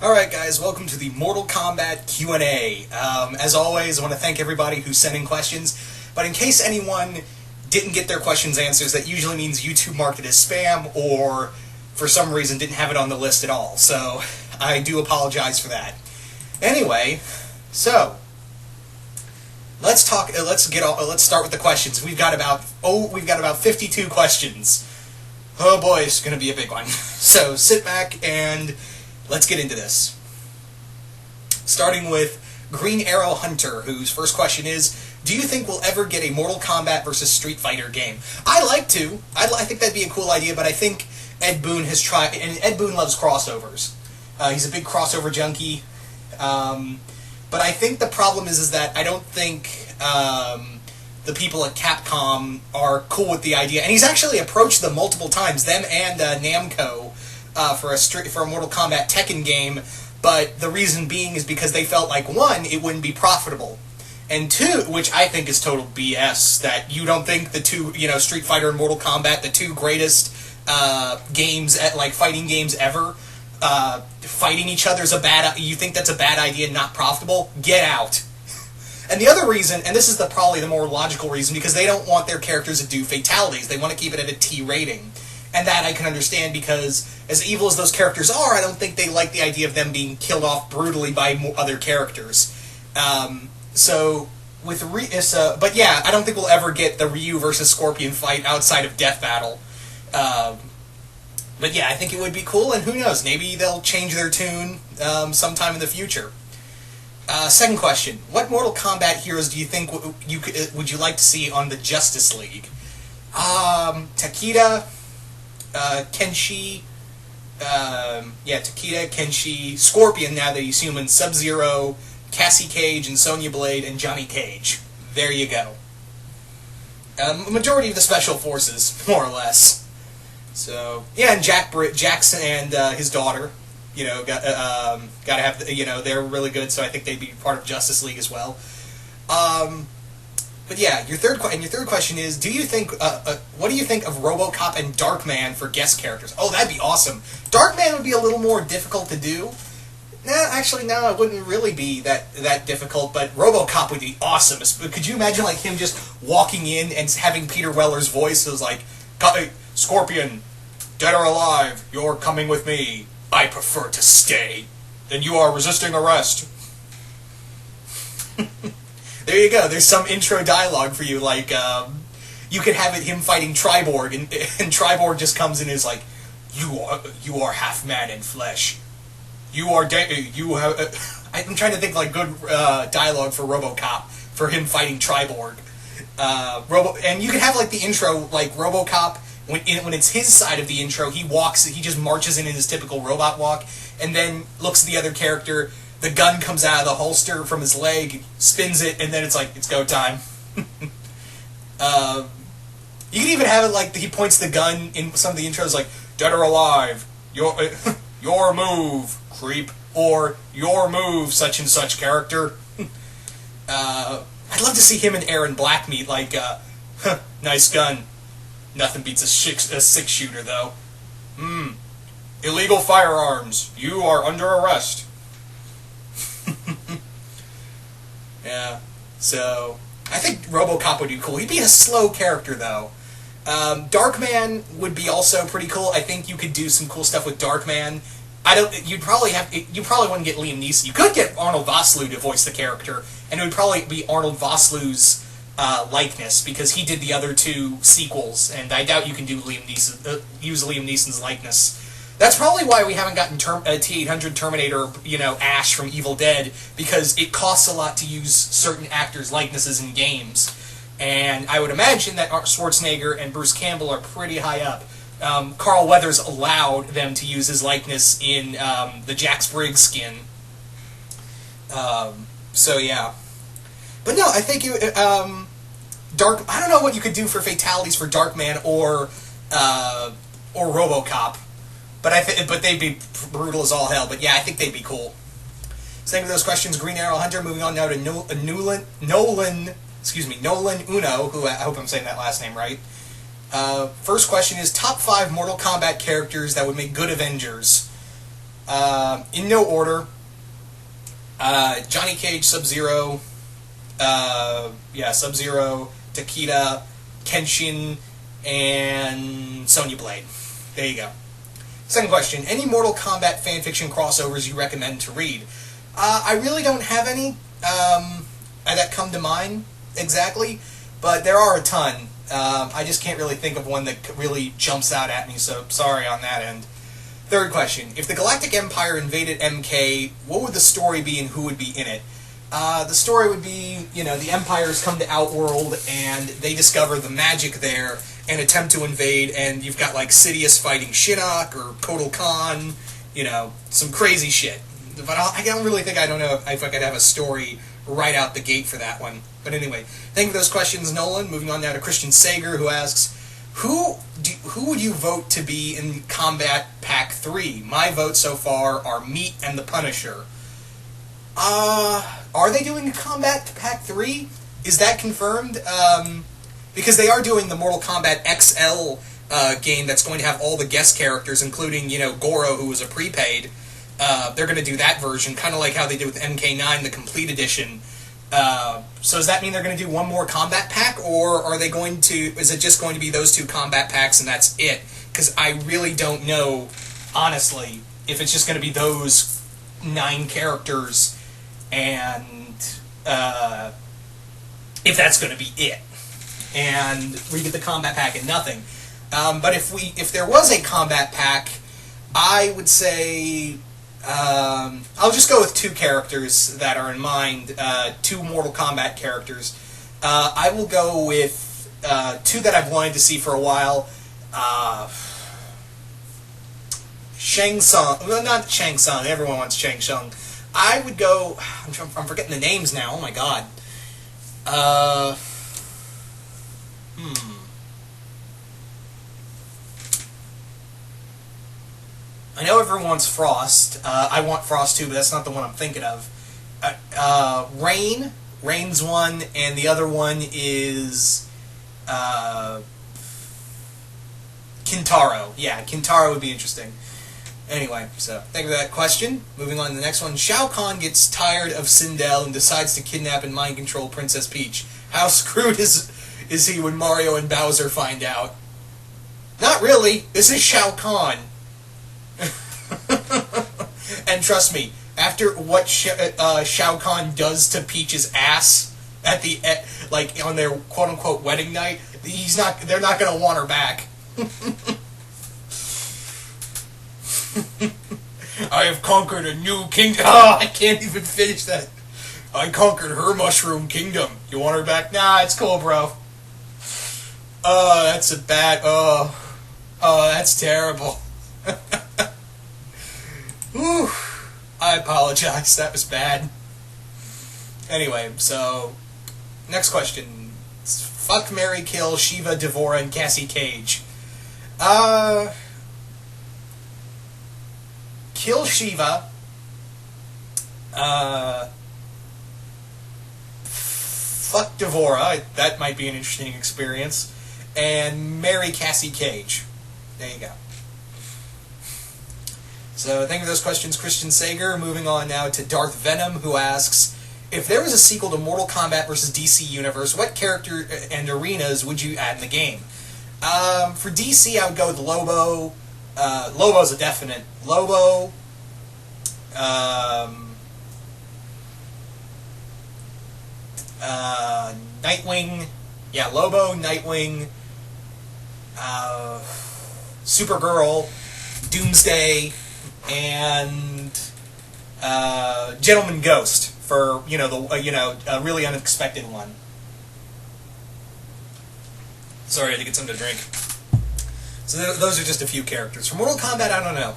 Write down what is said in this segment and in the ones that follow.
Alright guys, welcome to the Mortal Kombat Q&A. As always, I want to thank everybody who sent in questions, but in case anyone didn't get their questions answered, that usually means YouTube marked it as spam, or for some reason didn't have it on the list at all, so I do apologize for that. Anyway, so let's start with the questions. We've got about 52 questions. Oh boy, it's going to be a big one. So sit back and let's get into this. Starting with Green Arrow Hunter, whose first question is, do you think we'll ever get a Mortal Kombat versus Street Fighter game? I'd like to. I think that'd be a cool idea, but I think Ed Boon has tried, and Ed Boon loves crossovers. He's a big crossover junkie. But I think the problem is that I don't think the people at Capcom are cool with the idea. And he's actually approached them multiple times, them and Namco, for a Mortal Kombat Tekken game. But the reason being is because they felt like, one, it wouldn't be profitable, and two, which I think is total BS, that you don't think the two, Street Fighter and Mortal Kombat, the two greatest games, fighting games ever, fighting each other is you think that's a bad idea and not profitable? Get out. And the other reason, and this is probably the more logical reason, because they don't want their characters to do fatalities. They want to keep it at a T rating. And that I can understand, because as evil as those characters are, I don't think they like the idea of them being killed off brutally by other characters. But yeah, I don't think we'll ever get the Ryu versus Scorpion fight outside of Death Battle. But yeah, I think it would be cool, and who knows, maybe they'll change their tune sometime in the future. Second question, what Mortal Kombat heroes do you think would you like to see on the Justice League? Takeda, Kenshi, Takeda, Kenshi, Scorpion, now that he's human, Sub-Zero, Cassie Cage, and Sonya Blade, and Johnny Cage. There you go. Majority of the Special Forces, more or less. So, yeah, and Jackson and his daughter, gotta have, they're really good, so I think they'd be part of Justice League as well. But yeah, your third question is, what do you think of RoboCop and Darkman for guest characters? Oh, that'd be awesome. Darkman would be a little more difficult to do. Actually, no, it wouldn't really be that difficult, but RoboCop would be awesome. Could you imagine, him just walking in and having Peter Weller's voice? It was like, Scorpion, dead or alive, you're coming with me. I prefer to stay. Then you are resisting arrest. There you go. There's some intro dialogue for you. You could have him fighting Triborg, and Triborg just comes in and is like, "You are half man and flesh. I'm trying to think good dialogue for RoboCop for him fighting Triborg. And you could have the intro RoboCop. When it's his side of the intro, he just marches in his typical robot walk, and then looks at the other character. The gun comes out of the holster from his leg, spins it, and then it's go time. You can even have it he points the gun in some of the intros, dead or alive, your move, creep, or your move, such and such character. I'd love to see him and Aaron Black meet, nice gun. Nothing beats a six-shooter, though. Illegal firearms. You are under arrest. Yeah, so I think RoboCop would be cool. He'd be a slow character, though. Darkman would be also pretty cool. I think you could do some cool stuff with Darkman. You probably wouldn't get Liam Neeson. You could get Arnold Vosloo to voice the character, and it would probably be Arnold Vosloo's likeness, because he did the other two sequels, and I doubt you can do use Liam Neeson's likeness. That's probably why we haven't gotten T-800 Terminator, Ash from Evil Dead, because it costs a lot to use certain actors' likenesses in games. And I would imagine that Schwarzenegger and Bruce Campbell are pretty high up. Carl Weathers allowed them to use his likeness in the Jax Briggs skin. So yeah. But no, I think I don't know what you could do for fatalities for Darkman or RoboCop. But they'd be brutal as all hell. But yeah, I think they'd be cool. Same with those questions, Green Arrow Hunter. Moving on now to Nolan Uno, who I hope I'm saying that last name right. First question is, top 5 Mortal Kombat characters that would make good Avengers. In no order, Johnny Cage, Sub-Zero, Sub-Zero, Takeda, Kenshin, and Sonya Blade. There you go. Second question, any Mortal Kombat fanfiction crossovers you recommend to read? I really don't have any that come to mind exactly, but there are a ton. I just can't really think of one that really jumps out at me, so sorry on that end. Third question, if the Galactic Empire invaded MK, what would the story be and who would be in it? The story would be, the Empires come to Outworld and they discover the magic there and attempt to invade, and you've got, like, Sidious fighting Shinnok or Kotal Khan, some crazy shit. But I don't really think, I don't know if I could have a story right out the gate for that one. But anyway, thank you for those questions, Nolan. Moving on now to Christian Sager, who asks, who would you vote to be in Kombat Pack 3? My votes so far are Meat and the Punisher. Are they doing a Kombat Pack 3? Is that confirmed? Because they are doing the Mortal Kombat XL game that's going to have all the guest characters, including, Goro, who was a prepaid. They're going to do that version, kind of like how they did with MK9, the Complete Edition. So does that mean they're going to do one more Kombat Pack, or are they going to? Is it just going to be those two Kombat Packs and that's it? Because I really don't know, honestly, if it's just going to be those 9 characters, and if that's going to be it, and we get the Kombat Pack and nothing. But if there was a Kombat Pack, I would say. I'll just go with 2 characters that are in mind, 2 Mortal Kombat characters. I will go with 2 that I've wanted to see for a while. Shang Tsung. Well, not Shang Tsung. Everyone wants Shang Tsung. I would go. I'm forgetting the names now. Oh my god. I know everyone wants Frost. I want Frost too, but that's not the one I'm thinking of. Rain. Rain's one, and the other one is Kintaro. Yeah, Kintaro would be interesting. Anyway, so thank you for that question. Moving on to the next one. Shao Kahn gets tired of Sindel and decides to kidnap and mind control Princess Peach. How screwed is he when Mario and Bowser find out? Not really. This is Shao Kahn. And trust me, after what Shao Kahn does to Peach's ass at like on their quote unquote wedding night, they're not gonna want her back. I have conquered a new kingdom. Oh, I can't even finish that. I conquered her mushroom kingdom. You want her back? Nah, it's cool, bro. Oh, that's a bad. Oh, that's terrible. Whew. I apologize. That was bad. Anyway, so next question. Fuck, marry, kill Shiva, Devora, and Cassie Cage. Kill Shiva. Fuck Devora. That might be an interesting experience. And marry Cassie Cage. There you go. So thank you for those questions, Christian Sager. Moving on now to Darth Venom, who asks, if there was a sequel to Mortal Kombat vs. DC Universe, what character and arenas would you add in the game? For DC, I would go with Lobo. Lobo's a definite. Lobo. Nightwing. Yeah, Lobo, Nightwing. Supergirl. Doomsday. And Gentleman Ghost for a really unexpected one. Sorry, I had to get something to drink. So those are just a few characters. For Mortal Kombat, I don't know.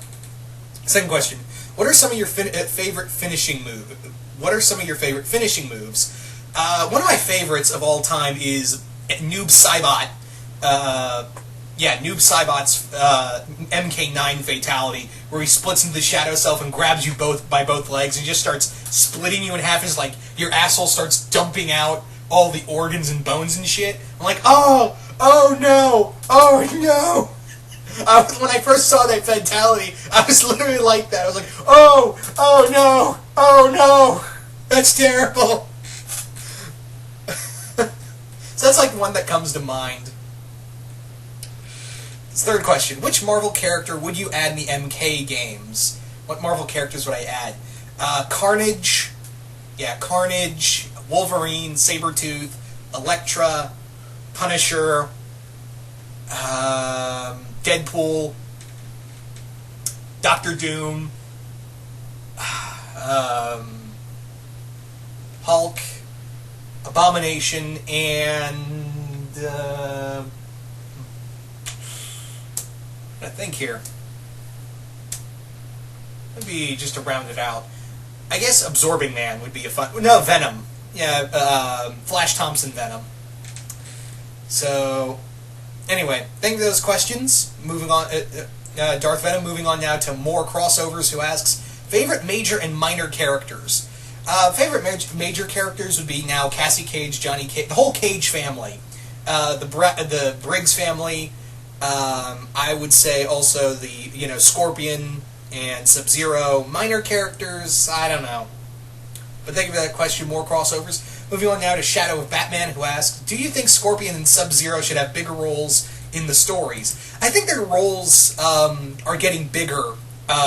Second question: what are some of your favorite finishing moves? One of my favorites of all time is Noob Saibot. Noob Saibot's MK9 fatality, where he splits into the Shadow Self and grabs you by both legs and just starts splitting you in half. As like your asshole starts dumping out all the organs and bones and shit. I'm like, oh no, When I first saw that fatality, I was literally like that. I was like, oh no, that's terrible. So that's like one that comes to mind. Third question: which Marvel character would you add in the MK games? What Marvel characters would I add? Carnage. Yeah, Carnage, Wolverine, Sabretooth, Elektra, Punisher, Deadpool, Doctor Doom, Hulk, Abomination, and I think here. Maybe just to round it out. I guess Absorbing Man would be a fun... No, Venom. Yeah, Flash Thompson Venom. So, anyway, thank you for those questions. Moving on, Darth Venom, moving on now to more crossovers, who asks, favorite major and minor characters? Favorite major characters would be now Cassie Cage, Johnny Cage, the whole Cage family. The Briggs family. I would say also the, Scorpion and Sub-Zero. Minor characters, I don't know. But thank you for that question. More crossovers. Moving on now to Shadow of Batman, who asks, do you think Scorpion and Sub-Zero should have bigger roles in the stories? I think their roles are getting bigger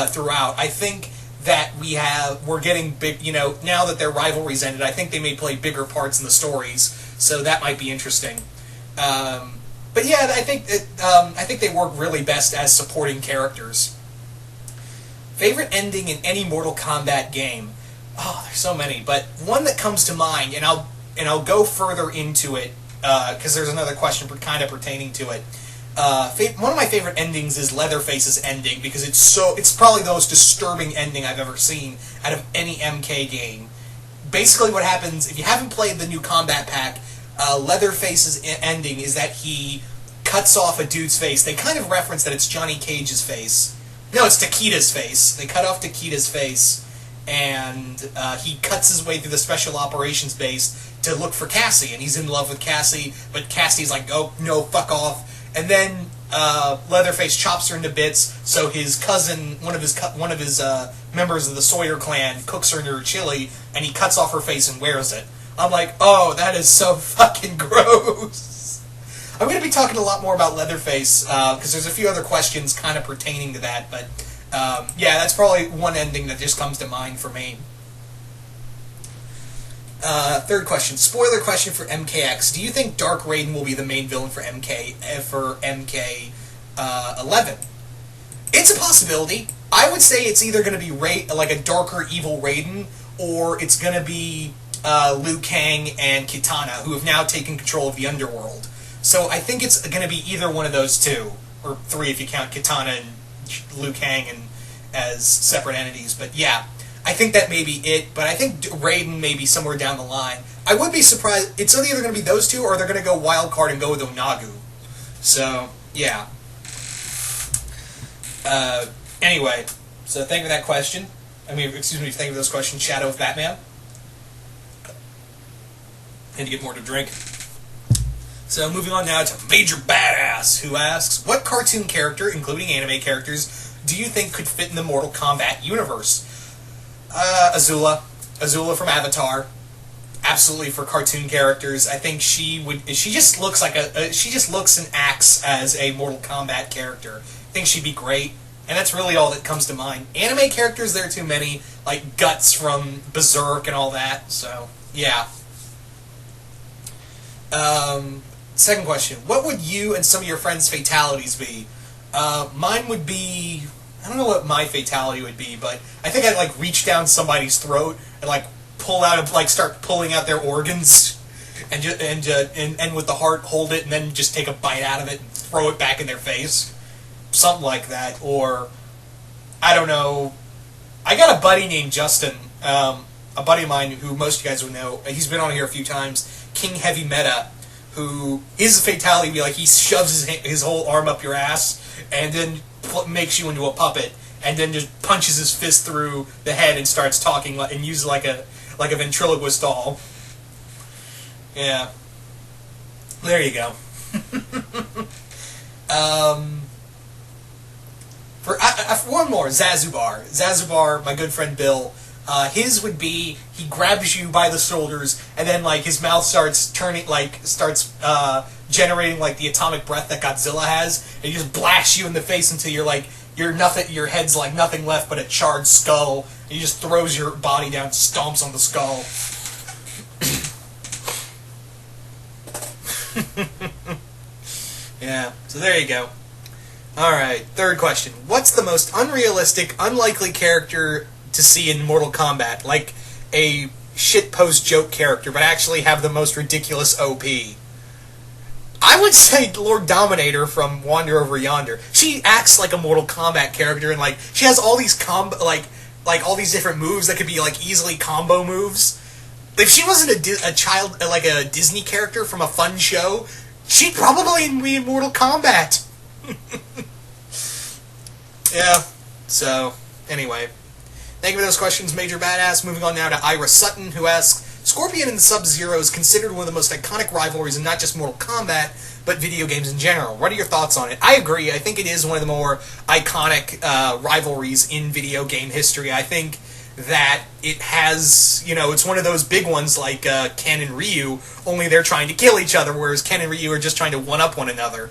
throughout. I think that we're getting big, now that their rivalry's ended, I think they may play bigger parts in the stories, so that might be interesting. But yeah, I think they work really best as supporting characters. Favorite ending in any Mortal Kombat game? Oh, there's so many, but one that comes to mind, and I'll go further into it because there's another question kind of pertaining to it. One of my favorite endings is Leatherface's ending because it's probably the most disturbing ending I've ever seen out of any MK game. Basically, what happens if you haven't played the new Combat Pack, Leatherface's ending is that he cuts off a dude's face. They kind of reference that it's Johnny Cage's face. No, it's Takita's face. They cut off Takita's face, and he cuts his way through the Special Operations base to look for Cassie, and he's in love with Cassie, but Cassie's like, oh, no, fuck off. And then Leatherface chops her into bits, so his cousin, one of his members of the Sawyer clan, cooks her into her chili, and he cuts off her face and wears it. I'm like, oh, that is so fucking gross. I'm going to be talking a lot more about Leatherface, because there's a few other questions kind of pertaining to that, but yeah, that's probably one ending that just comes to mind for me. Third question. Spoiler question for MKX. Do you think Dark Raiden will be the main villain for MK 11? It's a possibility. I would say it's either going to be like a darker, evil Raiden, or it's going to be Liu Kang and Kitana, who have now taken control of the underworld. So I think it's going to be either one of those two, or three if you count Kitana and Liu Kang as separate entities. But yeah, I think that may be it. But I think Raiden may be somewhere down the line. I would be surprised. It's either going to be those two, or they're going to go wild card and go with Onagu. So yeah. Anyway, so thank you for that question. Thank you for those questions. Shadow of Batman. I need to get more to drink. So moving on now to Major Badass, who asks, what cartoon character, including anime characters, do you think could fit in the Mortal Kombat universe? Azula. Azula from Avatar. Absolutely for cartoon characters. I think she just looks like she just looks and acts as a Mortal Kombat character. I think she'd be great. And that's really all that comes to mind. Anime characters, there are too many, like Guts from Berserk and all that, so yeah. Second question. What would you and some of your friends' fatalities be? Mine would be... I don't know what my fatality would be, but I think I'd, like, reach down somebody's throat and, like, start pulling out their organs and with the heart, hold it, and then just take a bite out of it and throw it back in their face. Something like that. Or, I don't know... I got a buddy named Justin, a buddy of mine who most of you guys would know. He's been on here a few times. King Heavy Meta, who his fatality would be like he shoves his whole arm up your ass and then makes you into a puppet and then just punches his fist through the head and starts talking and uses like a ventriloquist doll. Yeah. There you go. One more, Zazubar. Zazubar, my good friend Bill. His would be he grabs you by the shoulders, and then like his mouth starts generating like the atomic breath that Godzilla has, and he just blasts you in the face until you're nothing. Your head's like nothing left but a charred skull. And he just throws your body down, stomps on the skull. Yeah. So there you go. All right. Third question: what's the most unrealistic, unlikely character to see in Mortal Kombat? Like a shitpost joke character, but actually have the most ridiculous OP. I would say Lord Dominator from Wander Over Yonder. She acts like a Mortal Kombat character, and like she has all these like all these different moves that could be like easily combo moves. If she wasn't a child, like a Disney character from a fun show, she'd probably be in Mortal Kombat. Yeah. So anyway, thank you for those questions, Major Badass. Moving on now to Ira Sutton, who asks, Scorpion and Sub-Zero is considered one of the most iconic rivalries in not just Mortal Kombat, but video games in general. What are your thoughts on it? I agree. I think it is one of the more iconic rivalries in video game history. I think that it has, it's one of those big ones like Ken and Ryu, only they're trying to kill each other, whereas Ken and Ryu are just trying to one-up one another.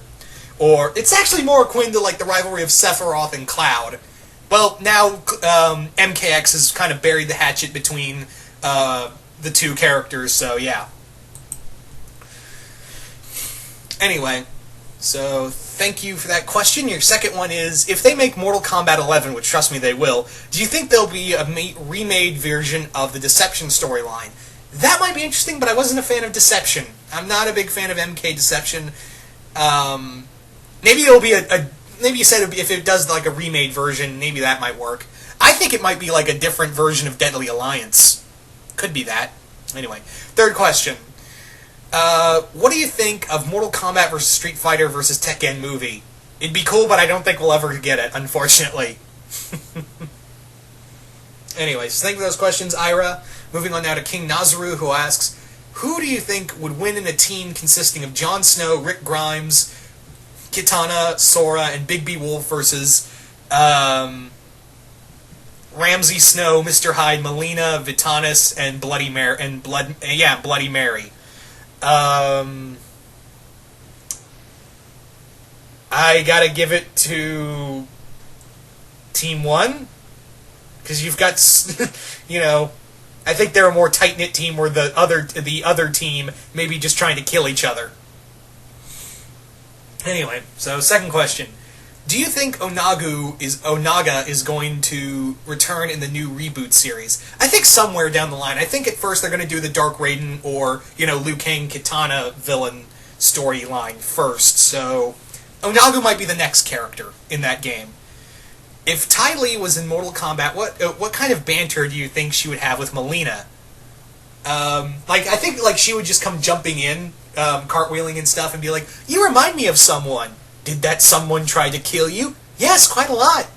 Or it's actually more akin to like the rivalry of Sephiroth and Cloud. Well, now MKX has kind of buried the hatchet between the two characters, so yeah. Anyway, so thank you for that question. Your second one is, if they make Mortal Kombat 11, which trust me they will, do you think there'll be a remade version of the Deception storyline? That might be interesting, but I wasn't a fan of Deception. I'm not a big fan of MK Deception. Maybe it'll be maybe you said if it does like a remade version, maybe that might work. I think it might be like a different version of Deadly Alliance. Could be that. Anyway, third question. What do you think of Mortal Kombat vs. Street Fighter vs. Tekken movie? It'd be cool, but I don't think we'll ever get it, unfortunately. Anyways, thank you for those questions, Ira. Moving on now to King Nazaru, who asks, who do you think would win in a team consisting of Jon Snow, Rick Grimes, Kitana, Sora, and Big B Wolf versus Ramsay Snow, Mr. Hyde, Melina, Vitanis, and Bloody Mary, Bloody Mary. I gotta give it to Team 1, because you've got, I think they're a more tight-knit team where the other team may be just trying to kill each other. Anyway, so second question. Do you think Onaga is going to return in the new reboot series? I think somewhere down the line. I think at first they're going to do the Dark Raiden or, Liu Kang Kitana villain storyline first. So Onaga might be the next character in that game. If Ty Lee was in Mortal Kombat, what kind of banter do you think she would have with Melina? I think she would just come jumping in, cartwheeling and stuff, and be like, "You remind me of someone. Did that someone try to kill you?" "Yes, quite a lot."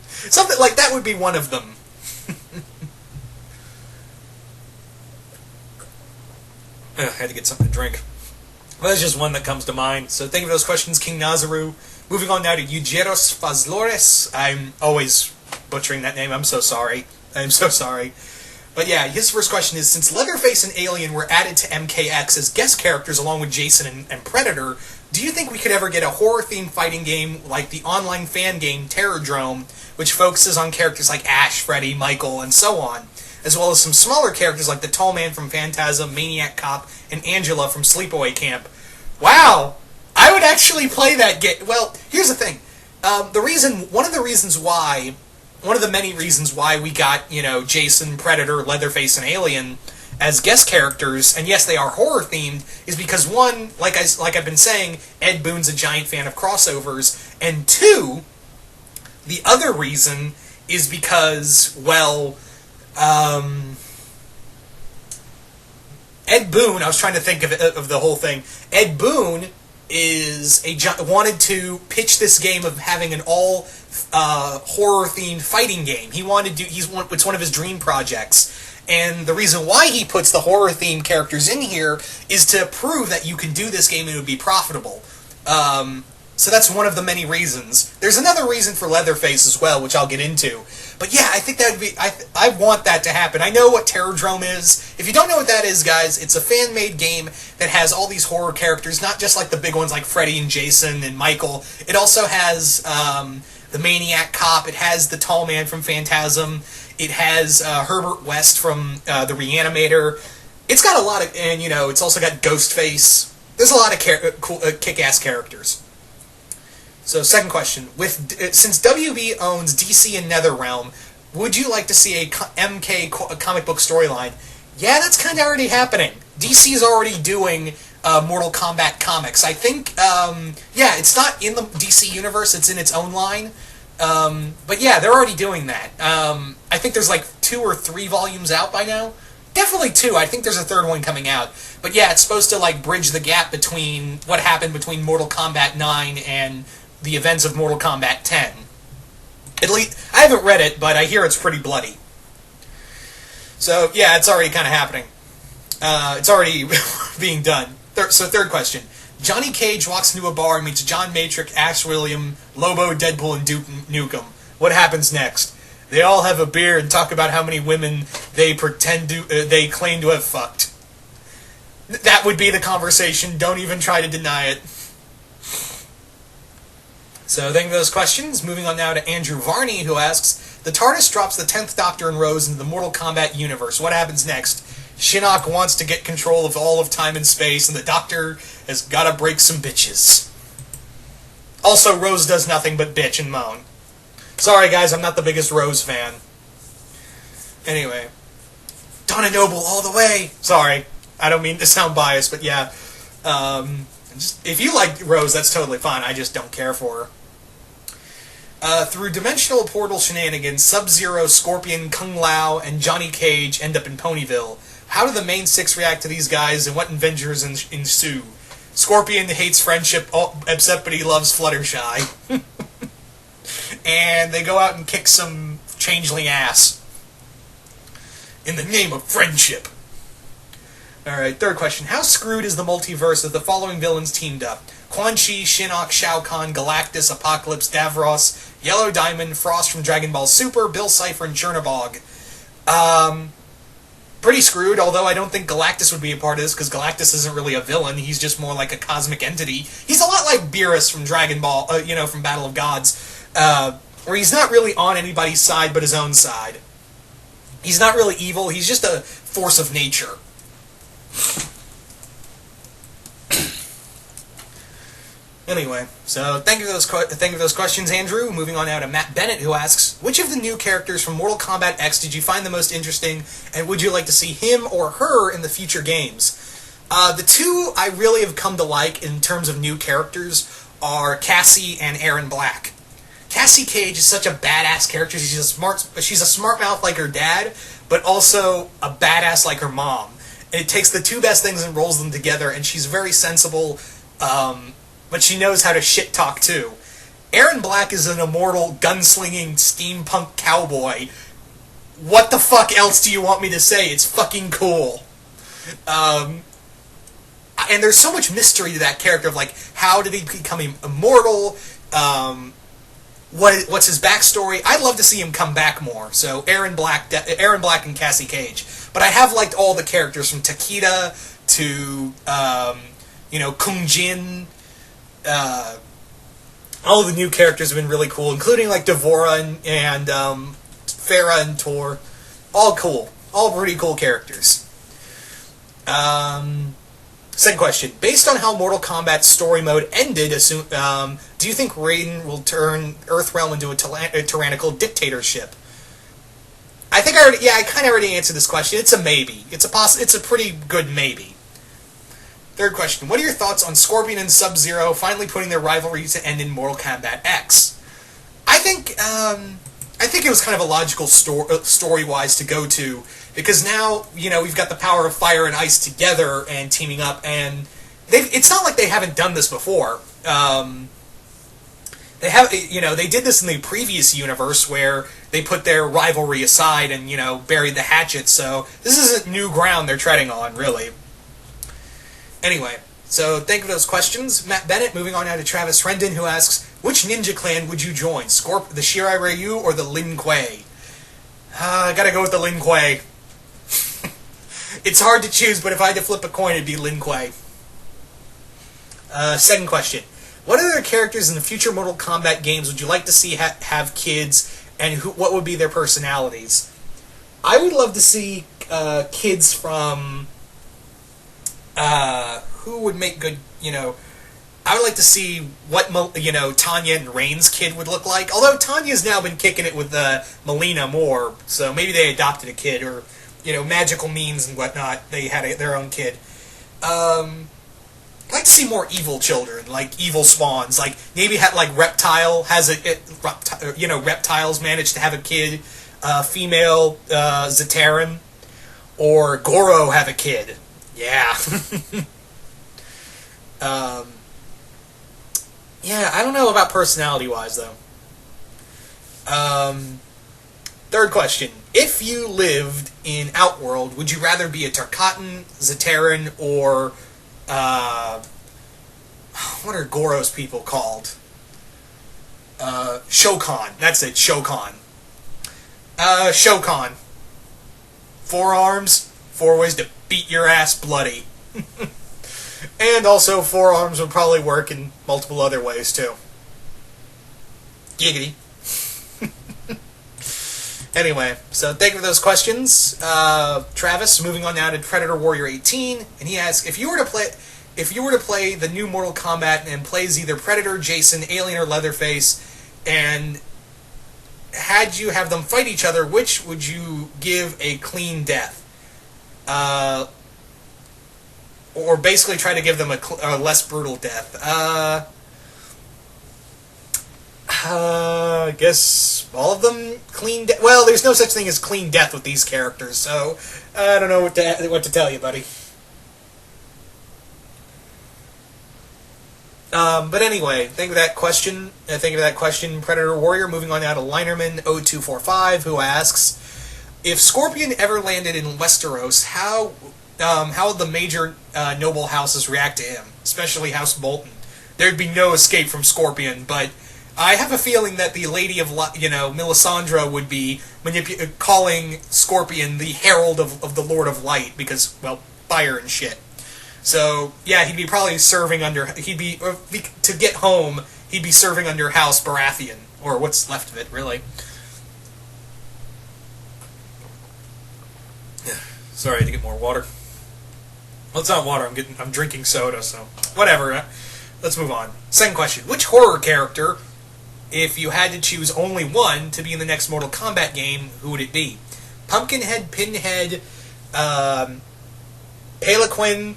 Something like that would be one of them. I had to get something to drink. Well, that's just one that comes to mind. So thank you for those questions, King Nazaru. Moving on now to Eugeros Fazlores. I'm always butchering that name. I'm so sorry. But yeah, his first question is, since Leatherface and Alien were added to MKX as guest characters along with Jason and Predator, do you think we could ever get a horror-themed fighting game like the online fan game Terrordrome, which focuses on characters like Ash, Freddy, Michael, and so on, as well as some smaller characters like the Tall Man from Phantasm, Maniac Cop, and Angela from Sleepaway Camp? Wow! I would actually play that game. Well, here's the thing. One of the many reasons why we got, Jason, Predator, Leatherface, and Alien as guest characters, and yes, they are horror themed, is because one, like I've been saying, Ed Boon's a giant fan of crossovers, and two, the other reason is because, Ed Boon, I was trying to think of the whole thing. Ed Boon wanted to pitch this game of having an all horror themed fighting game. It's one of his dream projects. And the reason why he puts the horror themed characters in here is to prove that you can do this game and it would be profitable. So that's one of the many reasons. There's another reason for Leatherface as well, which I'll get into. But yeah, I think that would be... I want that to happen. I know what Terrordrome is. If you don't know what that is, guys, it's a fan-made game that has all these horror characters, not just like the big ones like Freddy and Jason and Michael. It also has the Maniac Cop. It has the Tall Man from Phantasm. It has Herbert West from The Reanimator. It's got a lot of... And, it's also got Ghostface. There's a lot of cool, kick-ass characters. So, second question. Since WB owns DC and NetherRealm, would you like to see a MK comic book storyline? Yeah, that's kind of already happening. DC is already doing Mortal Kombat comics. I think, it's not in the DC universe, it's in its own line. But yeah, they're already doing that. I think there's like 2 or 3 volumes out by now. Definitely 2. I think there's a 3rd one coming out. But yeah, it's supposed to like bridge the gap between what happened between Mortal Kombat 9 and the events of Mortal Kombat 10. At least, I haven't read it, but I hear it's pretty bloody. So yeah, it's already kind of happening. It's already being done. So third question. Johnny Cage walks into a bar and meets John Matrix, Ash William, Lobo, Deadpool, and Duke Nukem. What happens next? They all have a beer and talk about how many women they they claim to have fucked. That would be the conversation. Don't even try to deny it. So, thank you for those questions. Moving on now to Andrew Varney, who asks, the TARDIS drops the 10th Doctor and Rose into the Mortal Kombat universe. What happens next? Shinnok wants to get control of all of time and space, and the Doctor has got to break some bitches. Also, Rose does nothing but bitch and moan. Sorry, guys, I'm not the biggest Rose fan. Anyway. Donna Noble all the way! Sorry, I don't mean to sound biased, but yeah. If you like Rose, that's totally fine. I just don't care for her. Through dimensional portal shenanigans, Sub-Zero, Scorpion, Kung Lao, and Johnny Cage end up in Ponyville. How do the main 6 react to these guys, and what adventures ensue? Scorpion hates friendship, except but he loves Fluttershy. And they go out and kick some changeling ass. In the name of friendship. Alright, third question. How screwed is the multiverse if the following villains teamed up? Quan Chi, Shinnok, Shao Kahn, Galactus, Apocalypse, Davros, Yellow Diamond, Frost from Dragon Ball Super, Bill Cipher, and Chernobog. Pretty screwed, although I don't think Galactus would be a part of this, because Galactus isn't really a villain, he's just more like a cosmic entity. He's a lot like Beerus from Dragon Ball, from Battle of Gods, where he's not really on anybody's side but his own side. He's not really evil, he's just a force of nature. Anyway, so thank you for those questions, Andrew. Moving on now to Matt Bennett, who asks, which of the new characters from Mortal Kombat X did you find the most interesting, and would you like to see him or her in the future games? The 2 I really have come to like in terms of new characters are Cassie and Aaron Black. Cassie Cage is such a badass character. She's a smart mouth like her dad, but also a badass like her mom. It takes the 2 best things and rolls them together, and she's very sensible, but she knows how to shit-talk, too. Aaron Black is an immortal, gunslinging, steampunk cowboy. What the fuck else do you want me to say? It's fucking cool. And there's so much mystery to that character of, like, how did he become immortal? What's his backstory? I'd love to see him come back more. So Aaron Black and Cassie Cage. But I have liked all the characters from Takeda to Kung Jin. All the new characters have been really cool, including like Devora and Farah and Tor. All cool. All pretty cool characters. Second question. Based on how Mortal Kombat's story mode ended, do you think Raiden will turn Earthrealm into a tyrannical dictatorship? I kind of already answered this question. It's a maybe. It's a pretty good maybe. Third question. What are your thoughts on Scorpion and Sub-Zero finally putting their rivalry to end in Mortal Kombat X? I think it was kind of a logical story-wise to go to, because now, we've got the power of fire and ice together and teaming up, and it's not like they haven't done this before. They did this in the previous universe where they put their rivalry aside and, buried the hatchet, so this isn't new ground they're treading on, really. Anyway, So thank you for those questions. Matt Bennett, moving on now to Travis Rendon, who asks, which ninja clan would you join? The Shirai Ryu or the Lin Kuei? I gotta go with the Lin Kuei. It's hard to choose, but if I had to flip a coin, it'd be Lin Kuei. Second question. What other characters in the future Mortal Kombat games would you like to see have kids, and what would be their personalities? I would love to see kids from... who would make good, I would like to see what, Tanya and Rain's kid would look like. Although Tanya's now been kicking it with Melina more, so maybe they adopted a kid, or, magical means and whatnot. They had their own kid. I'd like to see more evil children, like evil spawns. Like, maybe Reptile has Reptiles managed to have a kid, female Zaterran, or Goro have a kid. Yeah. Yeah, I don't know about personality-wise, though. Third question. If you lived in Outworld, would you rather be a Tarkatan, Zaterran, or, what are Goro's people called? Shokan. That's it, Shokan. Shokan. 4 arms, 4 ways to beat your ass bloody. And also, 4 arms would probably work in multiple other ways, too. Giggity. Anyway, so thank you for those questions. Travis, moving on now to Predator Warrior 18, and he asks, if you were to play the new Mortal Kombat and plays either Predator, Jason, Alien, or Leatherface, and had you have them fight each other, which would you give a clean death? Or basically try to give them a less brutal death. I guess all of them clean death. Well, there's no such thing as clean death with these characters, so I don't know what to tell you, buddy. But anyway, thank you for that question. Predator Warrior. Moving on now to Linerman0245, who asks, if Scorpion ever landed in Westeros, how would the major noble houses react to him, especially House Bolton? There'd be no escape from Scorpion, but I have a feeling that the Lady of, Melisandre would be calling Scorpion the Herald of the Lord of Light, because, well, fire and shit. So, yeah, he'd be probably serving under, to get home, he'd be serving under House Baratheon, or what's left of it, really. Sorry, I had to get more water. Well, it's not water, I'm drinking soda, so whatever. Let's move on. Second question. Which horror character, if you had to choose only one to be in the next Mortal Kombat game, who would it be? Pumpkinhead, Pinhead, Pelequin,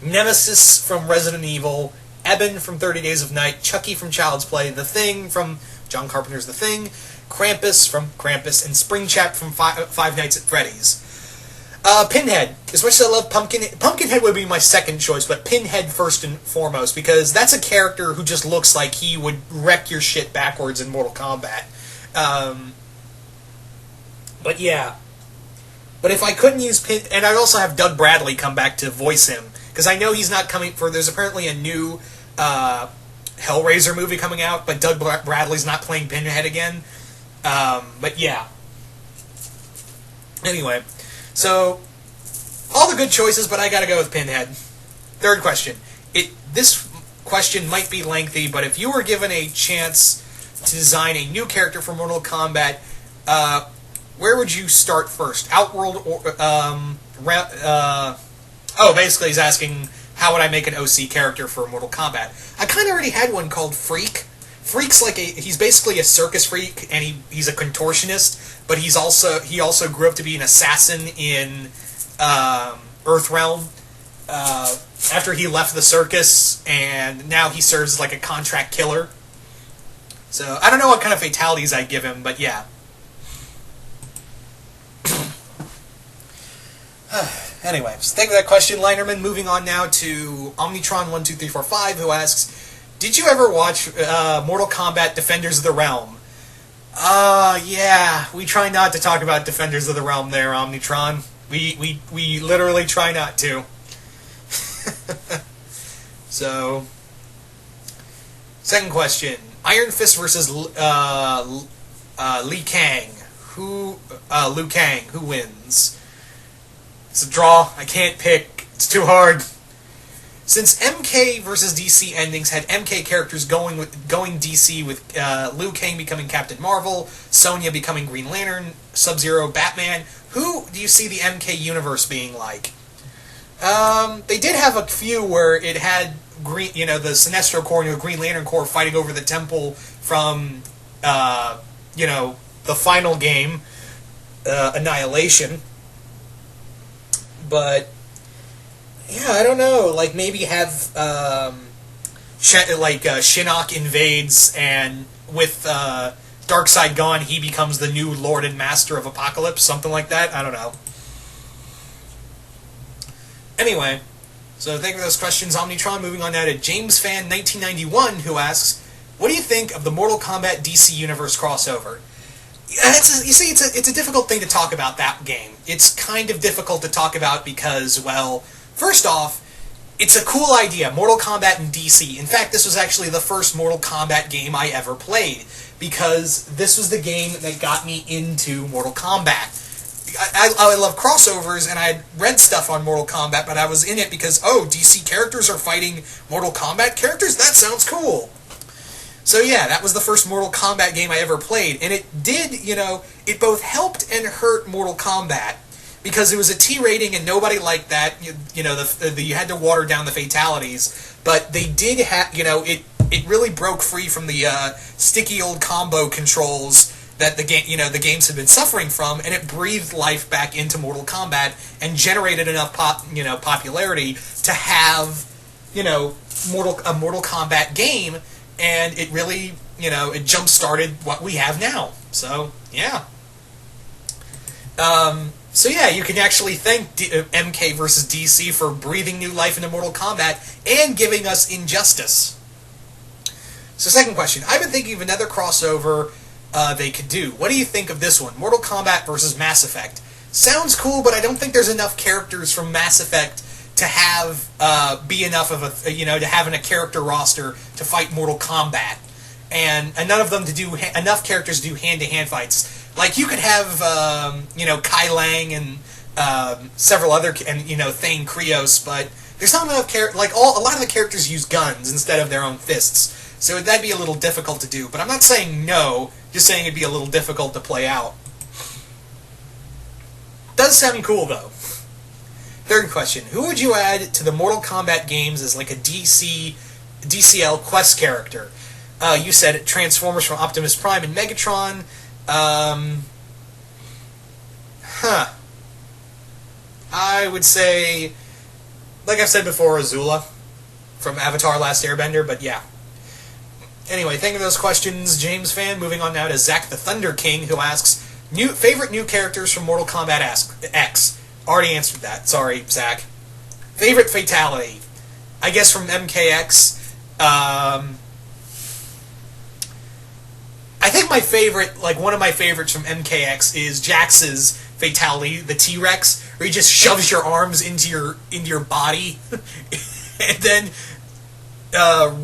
Nemesis from Resident Evil, Eben from 30 Days of Night, Chucky from Child's Play, The Thing from John Carpenter's The Thing, Krampus from Krampus, and Springtrap from Five Nights at Freddy's. Pinhead. As much as I love Pumpkinhead would be my second choice, but Pinhead first and foremost, because that's a character who just looks like he would wreck your shit backwards in Mortal Kombat. But yeah. But if I couldn't use and I'd also have Doug Bradley come back to voice him, because I know he's not coming there's apparently a new Hellraiser movie coming out, but Doug Bradley's not playing Pinhead again. But yeah. Anyway. So, all the good choices, but I gotta go with Pinhead. Third question. This question might be lengthy, but if you were given a chance to design a new character for Mortal Kombat, where would you start first? Outworld or... basically he's asking, how would I make an OC character for Mortal Kombat? I kind of already had one called Freak. Freak's he's basically a circus freak, and he's a contortionist, but he also grew up to be an assassin in Earthrealm after he left the circus, and now he serves as a contract killer. So I don't know what kind of fatalities I'd give him, but yeah. Anyway, so thank you for that question, Linerman. Moving on now to Omnitron12345, who asks, did you ever watch Mortal Kombat Defenders of the Realm? Yeah, we try not to talk about Defenders of the Realm there, Omnitron. We literally try not to. So, second question: Iron Fist versus Li Kang. Liu Kang. Who wins? It's a draw. I can't pick. It's too hard. Since MK versus DC endings had MK characters going DC with Liu Kang becoming Captain Marvel, Sonya becoming Green Lantern, Sub-Zero Batman, who do you see the MK universe being like? They did have a few where it had the Sinestro Corps and the Green Lantern Corps fighting over the temple from the final game, Annihilation. But yeah, I don't know. Like maybe have Shinnok invades, and with Darkseid gone, he becomes the new Lord and Master of Apocalypse, something like that. I don't know. Anyway, so thank you for those questions, Omnitron. Moving on now to JamesFan1991, who asks, "What do you think of the Mortal Kombat DC Universe crossover?" It's a difficult thing to talk about that game. It's kind of difficult to talk about because, well, first off, it's a cool idea, Mortal Kombat and DC. In fact, this was actually the first Mortal Kombat game I ever played, because this was the game that got me into Mortal Kombat. I love crossovers, and I had read stuff on Mortal Kombat, but I was in it because, DC characters are fighting Mortal Kombat characters? That sounds cool. So yeah, that was the first Mortal Kombat game I ever played, and it did, it both helped and hurt Mortal Kombat, because it was a T rating and nobody liked that. You had to water down the fatalities, but they did have, it really broke free from the sticky old combo controls that the games had been suffering from, and it breathed life back into Mortal Kombat and generated enough popularity to have a Mortal Kombat game, and it really it jump started what we have now. So yeah. So yeah, you can actually thank MK versus DC for breathing new life into Mortal Kombat and giving us Injustice. So second question, I've been thinking of another crossover they could do. What do you think of this one? Mortal Kombat versus Mass Effect. Sounds cool, but I don't think there's enough characters from Mass Effect to have be enough of a to have in a character roster to fight Mortal Kombat, and none of them to do enough characters to do hand-to-hand fights. Like you could have Kai Lang and several other Thane Krios, but there's not enough a lot of the characters use guns instead of their own fists. So that'd be a little difficult to do, but I'm not saying no, just saying it'd be a little difficult to play out. Does sound cool, though. Third question, who would you add to the Mortal Kombat games as like a DCL quest character? You said Transformers from Optimus Prime and Megatron. I would say, like I've said before, Azula from Avatar Last Airbender, but yeah. Anyway, thank you for those questions, James fan. Moving on now to Zach the Thunder King, who asks, favorite new characters from Mortal Kombat X. Already answered that. Sorry, Zach. Favorite fatality? I guess from MKX. I think my favorite, one of my favorites from MKX is Jax's fatality, the T-Rex, where he just shoves your arms into your body, and then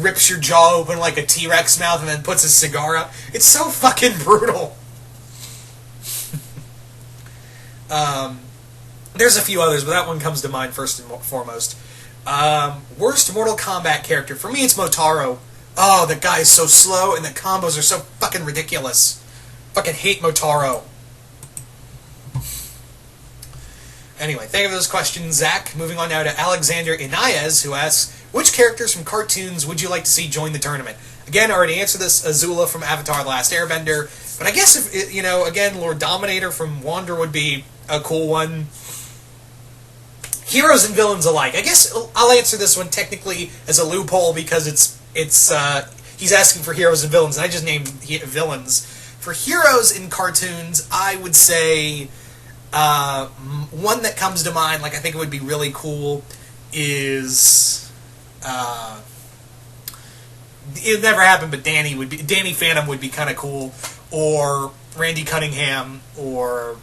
rips your jaw open like a T-Rex mouth, and then puts a cigar out. It's so fucking brutal. There's a few others, but that one comes to mind first and foremost. Worst Mortal Kombat character. For me, it's Motaro. Oh, the guy is so slow, and the combos are so fucking ridiculous. Fucking hate Motaro. Anyway, thank you for those questions, Zach. Moving on now to Alexander Inayez, who asks, which characters from cartoons would you like to see join the tournament? Again, I already answered this, Azula from Avatar The Last Airbender, but I guess if, again, Lord Dominator from Wander would be a cool one. Heroes and villains alike. I guess I'll answer this one technically as a loophole because it's he's asking for heroes and villains, and I just named villains. For heroes in cartoons, I would say one that comes to mind, I think it would be really cool, is it never happened, but Danny Phantom would be kind of cool, or Randy Cunningham, or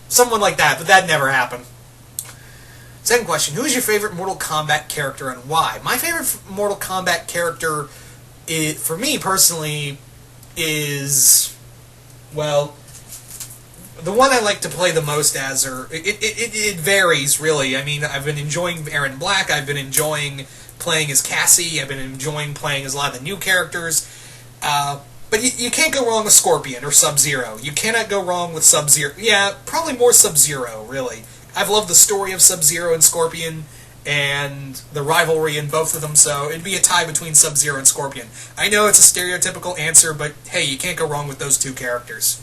someone like that, but that never happened. Second question, who is your favorite Mortal Kombat character and why? My favorite Mortal Kombat character, for me personally, is, well, the one I like to play the most as, or it varies, really. I mean, I've been enjoying Aaron Black, I've been enjoying playing as Cassie, I've been enjoying playing as a lot of the new characters, but you can't go wrong with Scorpion or Sub-Zero. You cannot go wrong with Sub-Zero. Yeah, probably more Sub-Zero, really. I've loved the story of Sub-Zero and Scorpion, and the rivalry in both of them, so it'd be a tie between Sub-Zero and Scorpion. I know it's a stereotypical answer, but hey, you can't go wrong with those two characters.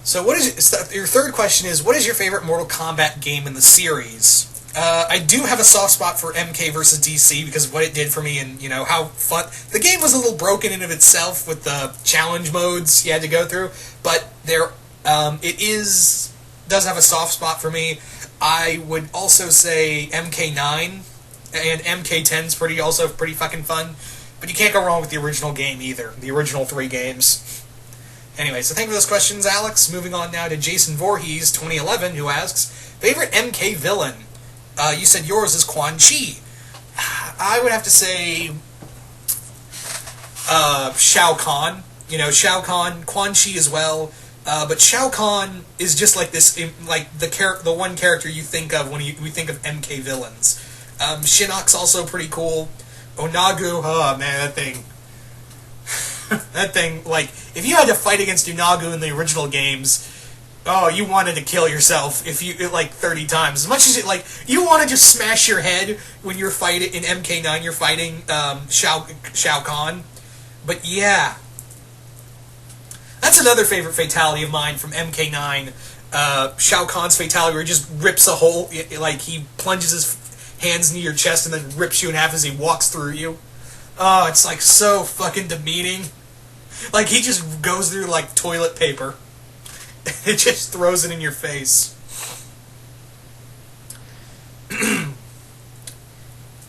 So your third question is, what is your favorite Mortal Kombat game in the series? I do have a soft spot for MK vs. DC because of what it did for me and, how fun... The game was a little broken in of itself with the challenge modes you had to go through, but does have a soft spot for me. I would also say MK9 and MK10's also pretty fucking fun, but you can't go wrong with the original game either, the original 3 games. Anyway, so thank you for those questions, Alex. Moving on now to Jason Voorhees, 2011, who asks, favorite MK villain? You said yours is Quan Chi. I would have to say Shao Kahn. Shao Kahn, Quan Chi as well. But Shao Kahn is just like this, like the one character you think of when we think of MK villains. Shinnok's also pretty cool. Onagu, oh man, that thing. That thing, like, if you had to fight against Onagu in the original games, oh, you wanted to kill yourself 30 times. As much as you want to just smash your head when you're fighting in MK9, you're fighting Shao Kahn. But yeah. That's another favorite fatality of mine from MK9. Shao Kahn's fatality where he just rips a hole, like he plunges his hands into your chest and then rips you in half as he walks through you. Oh, it's like so fucking demeaning. Like he just goes through like toilet paper. It just throws it in your face.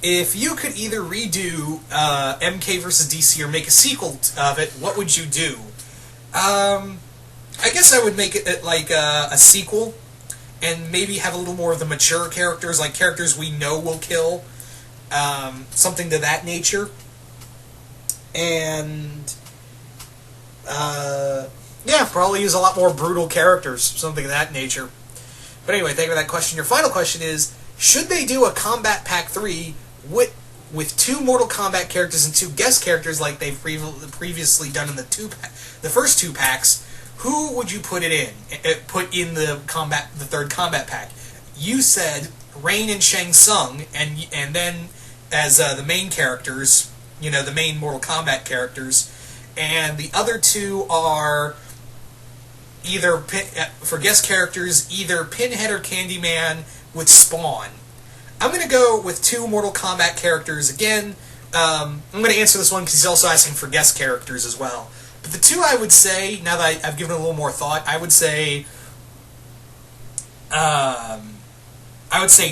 If you could either redo MK vs. DC or make a sequel of it, what would you do? I guess I would make it like a sequel, and maybe have a little more of the mature characters, like characters we know will kill, something to that nature. And yeah, probably use a lot more brutal characters, something of that nature. But anyway, thank you for that question. Your final question is, should they do a Kombat Pack 3 with 2 Mortal Kombat characters and 2 guest characters like they've previously done in the first 2 packs? Who would you put in the third Kombat Pack? You said Rain and Shang Tsung, and then as the main characters, the main Mortal Kombat characters, and the other 2 are either for guest characters, either Pinhead or Candyman with Spawn. I'm going to go with 2 Mortal Kombat characters again. I'm going to answer this one because he's also asking for guest characters as well. But the 2 I would say, now that I've given it a little more thought, I would say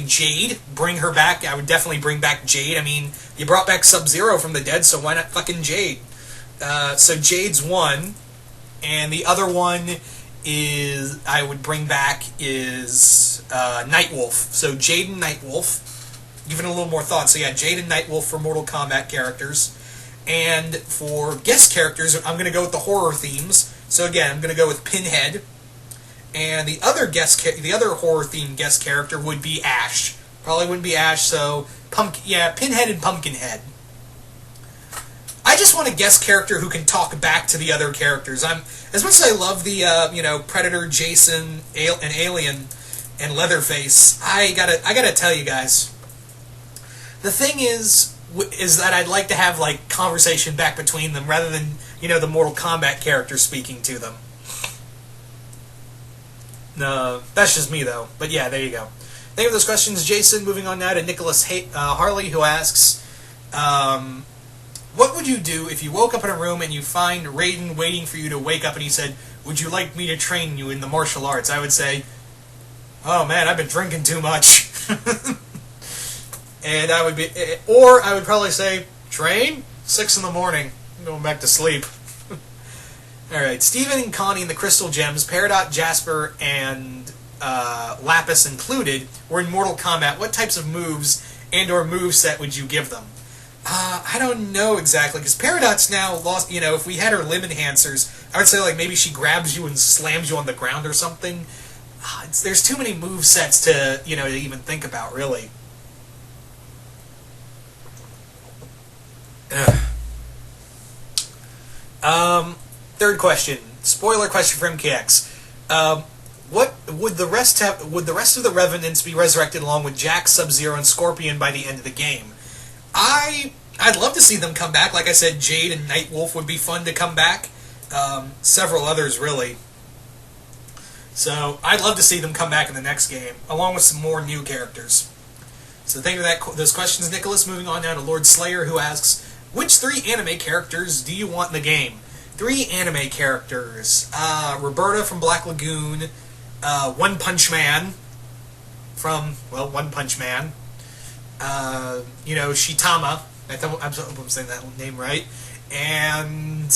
Jade. Bring her back. I would definitely bring back Jade. I mean, you brought back Sub-Zero from the dead, so why not fucking Jade? So Jade's one, and the other one I would bring back is Nightwolf. So Jade and Nightwolf. Giving it a little more thought. So yeah, Jade and Nightwolf for Mortal Kombat characters. And for guest characters, I'm going to go with the horror themes. So again, I'm going to go with Pinhead. And the other horror-themed guest character would be Ash. Probably wouldn't be Ash, so Pinhead and Pumpkinhead. I just want a guest character who can talk back to the other characters. As much as I love the Predator, Jason, and Alien, and Leatherface, I gotta tell you guys, the thing is that I'd like to have like conversation back between them rather than the Mortal Kombat character speaking to them. No, that's just me though. But yeah, there you go. Thank you for those questions, Jason. Moving on now to Nicholas Harley, who asks, what would you do if you woke up in a room and you find Raiden waiting for you to wake up and he said, would you like me to train you in the martial arts? I would say, oh man, I've been drinking too much. And I would probably say, train? 6 in the morning. I'm going back to sleep. Alright, Steven and Connie and the Crystal Gems, Peridot, Jasper, and Lapis included, were in Mortal Kombat, what types of moves and or moveset would you give them? I don't know exactly, because Peridot's now lost, if we had her limb enhancers, I would say, like, maybe she grabs you and slams you on the ground or something. There's too many movesets to, to even think about, really. Third question. Spoiler question for MKX. What would the rest have? Would the rest of the Revenants be resurrected along with Jax, Sub-Zero, and Scorpion by the end of the game? I'd love to see them come back. Like I said, Jade and Nightwolf would be fun to come back. Several others, really. So I'd love to see them come back in the next game, along with some more new characters. So thank you for those questions, Nicholas. Moving on now to Lord Slayer, who asks, which 3 anime characters do you want in the game? 3 anime characters. Roberta from Black Lagoon, One Punch Man from, One Punch Man. Shitama. I hope I'm saying that name right. And,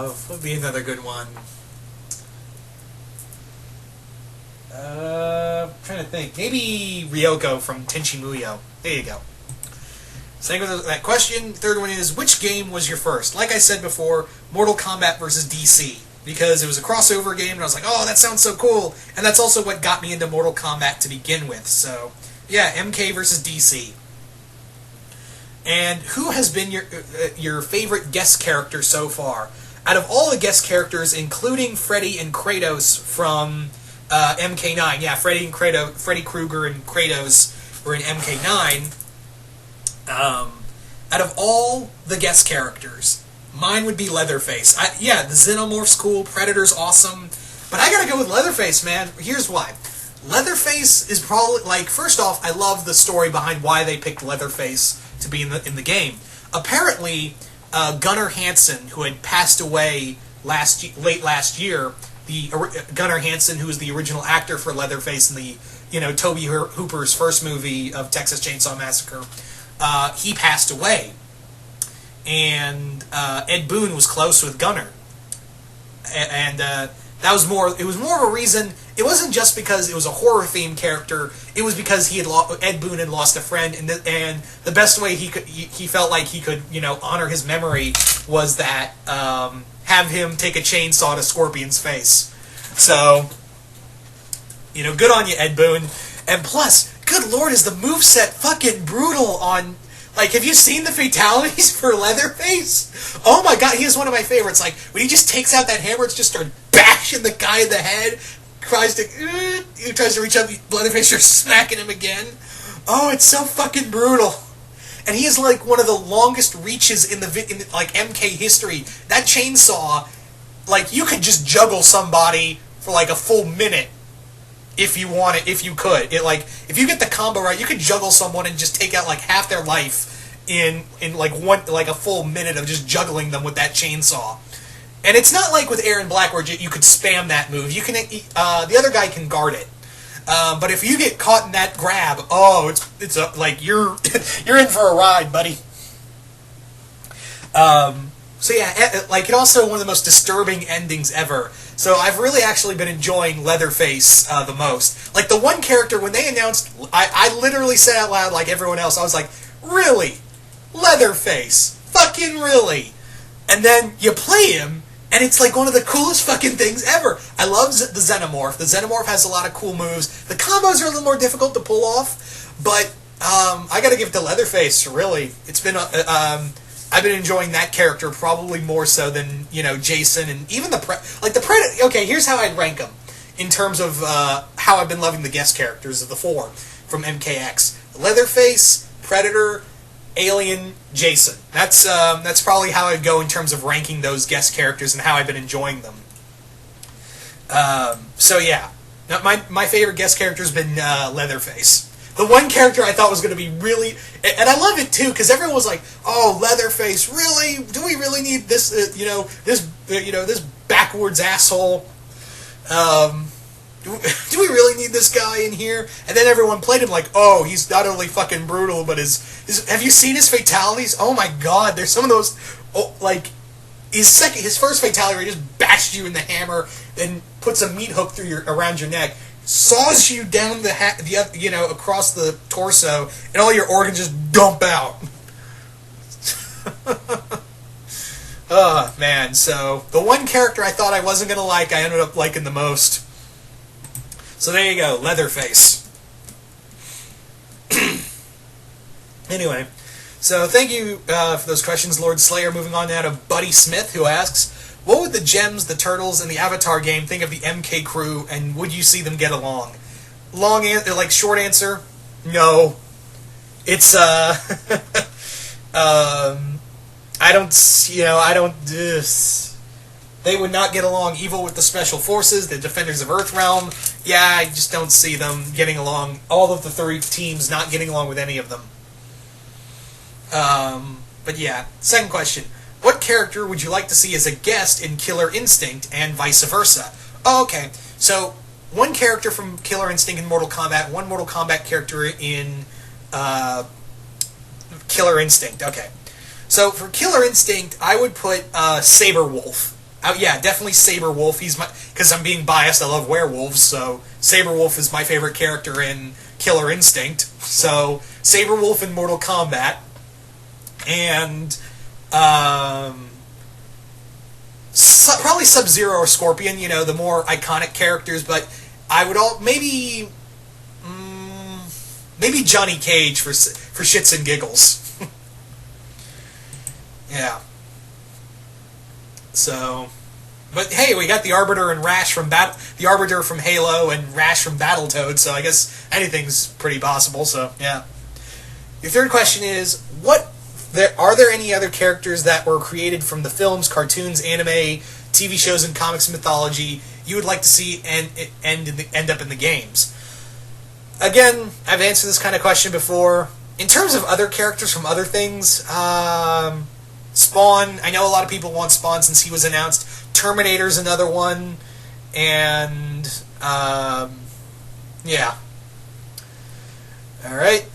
what would be another good one? I'm trying to think. Maybe Ryoko from Tenchi Muyo. There you go. Same with that question. Third one is, which game was your first? Like I said before, Mortal Kombat vs. DC. Because it was a crossover game, and I was like, oh, that sounds so cool. And that's also what got me into Mortal Kombat to begin with. So, yeah, MK vs. DC. And who has been your favorite guest character so far? Out of all the guest characters, including Freddy and Kratos from MK9. Yeah, Freddy Krueger and Kratos were in MK9. Out of all the guest characters, mine would be Leatherface. The Xenomorph's cool, Predator's awesome, but I gotta go with Leatherface, man. Here's why. Leatherface is probably, first off, I love the story behind why they picked Leatherface to be in the game. Apparently, Gunnar Hansen, who had passed away late last year, Gunnar Hansen, who was the original actor for Leatherface in the, Tobe Hooper's first movie of Texas Chainsaw Massacre, he passed away. And Ed Boon was close with Gunnar. And that was it was more of a reason. It wasn't just because it was a horror-themed character. It was because Ed Boon had lost a friend, and the best way he felt like he could, honor his memory was that have him take a chainsaw to Scorpion's face. So, good on you, Ed Boon. And plus, good lord, is the moveset fucking brutal on... have you seen the fatalities for Leatherface? Oh my god, he is one of my favorites. When he just takes out that hammer, it's just start bashing the guy in the head, he tries to reach up, Leatherface starts smacking him again. Oh, it's so fucking brutal. And he is one of the longest reaches in MK history. That chainsaw, you could just juggle somebody for a full minute. If you want it, if you could. If you get the combo right, you could juggle someone and just take out half their life in a full minute of just juggling them with that chainsaw. And it's not like with Aaron Black where you could spam that move. You can the other guy can guard it. But if you get caught in that grab, it's you're you're in for a ride, buddy. So yeah, it also one of the most disturbing endings ever. So I've really actually been enjoying Leatherface the most. The one character, when they announced, I literally said out loud like everyone else, I was like, really? Leatherface? Fucking really? And then you play him, and it's one of the coolest fucking things ever. I love the Xenomorph. The Xenomorph has a lot of cool moves. The combos are a little more difficult to pull off, but I gotta give it to Leatherface, really. It's been... I've been enjoying that character probably more so than, Jason and even the Predator. Okay, here's how I'd rank them in terms of how I've been loving the guest characters of the 4 from MKX. Leatherface, Predator, Alien, Jason. That's probably how I'd go in terms of ranking those guest characters and how I've been enjoying them. So yeah, now, my favorite guest character has been Leatherface. The one character I thought was going to be really... And I love it, too, because everyone was like, oh, Leatherface, really? Do we really need this, this backwards asshole? Do we really need this guy in here? And then everyone played him like, oh, he's not only fucking brutal, but have you seen his fatalities? Oh, my God, there's some of those... his first fatality where he just bashed you in the hammer and puts a meat hook around your neck, saws you down across the torso, and all your organs just dump out. Oh, man, so the one character I thought I wasn't going to like, I ended up liking the most. So there you go, Leatherface. Anyway, so thank you for those questions, Lord Slayer. Moving on now to Buddy Smith, who asks, what would the Gems, the Turtles, and the Avatar game think of the MK crew, and would you see them get along? Short answer, no. It's, they would not get along. Evil with the Special Forces, the Defenders of Earthrealm, yeah, I just don't see them getting along. All of the three teams not getting along with any of them. But yeah, second question. What character would you like to see as a guest in Killer Instinct, and vice versa? Oh, okay. So, one character from Killer Instinct in Mortal Kombat, one Mortal Kombat character in Killer Instinct. Okay. So, for Killer Instinct, I would put Saberwolf. Yeah, definitely Saberwolf. Because I'm being biased, I love werewolves, so Saberwolf is my favorite character in Killer Instinct. So, Saberwolf in Mortal Kombat. And probably Sub-Zero or Scorpion, the more iconic characters, but I would maybe Johnny Cage for shits and giggles. Yeah. So, but hey, we got the Arbiter and Rash the Arbiter from Halo and Rash from Battletoads, so I guess anything's pretty possible, so yeah. Your third question is, are there any other characters that were created from the films, cartoons, anime, TV shows, and comics mythology you would like to see end up in the games? Again, I've answered this kind of question before. In terms of other characters from other things, Spawn, I know a lot of people want Spawn since he was announced. Terminator's another one. And, yeah. Alright.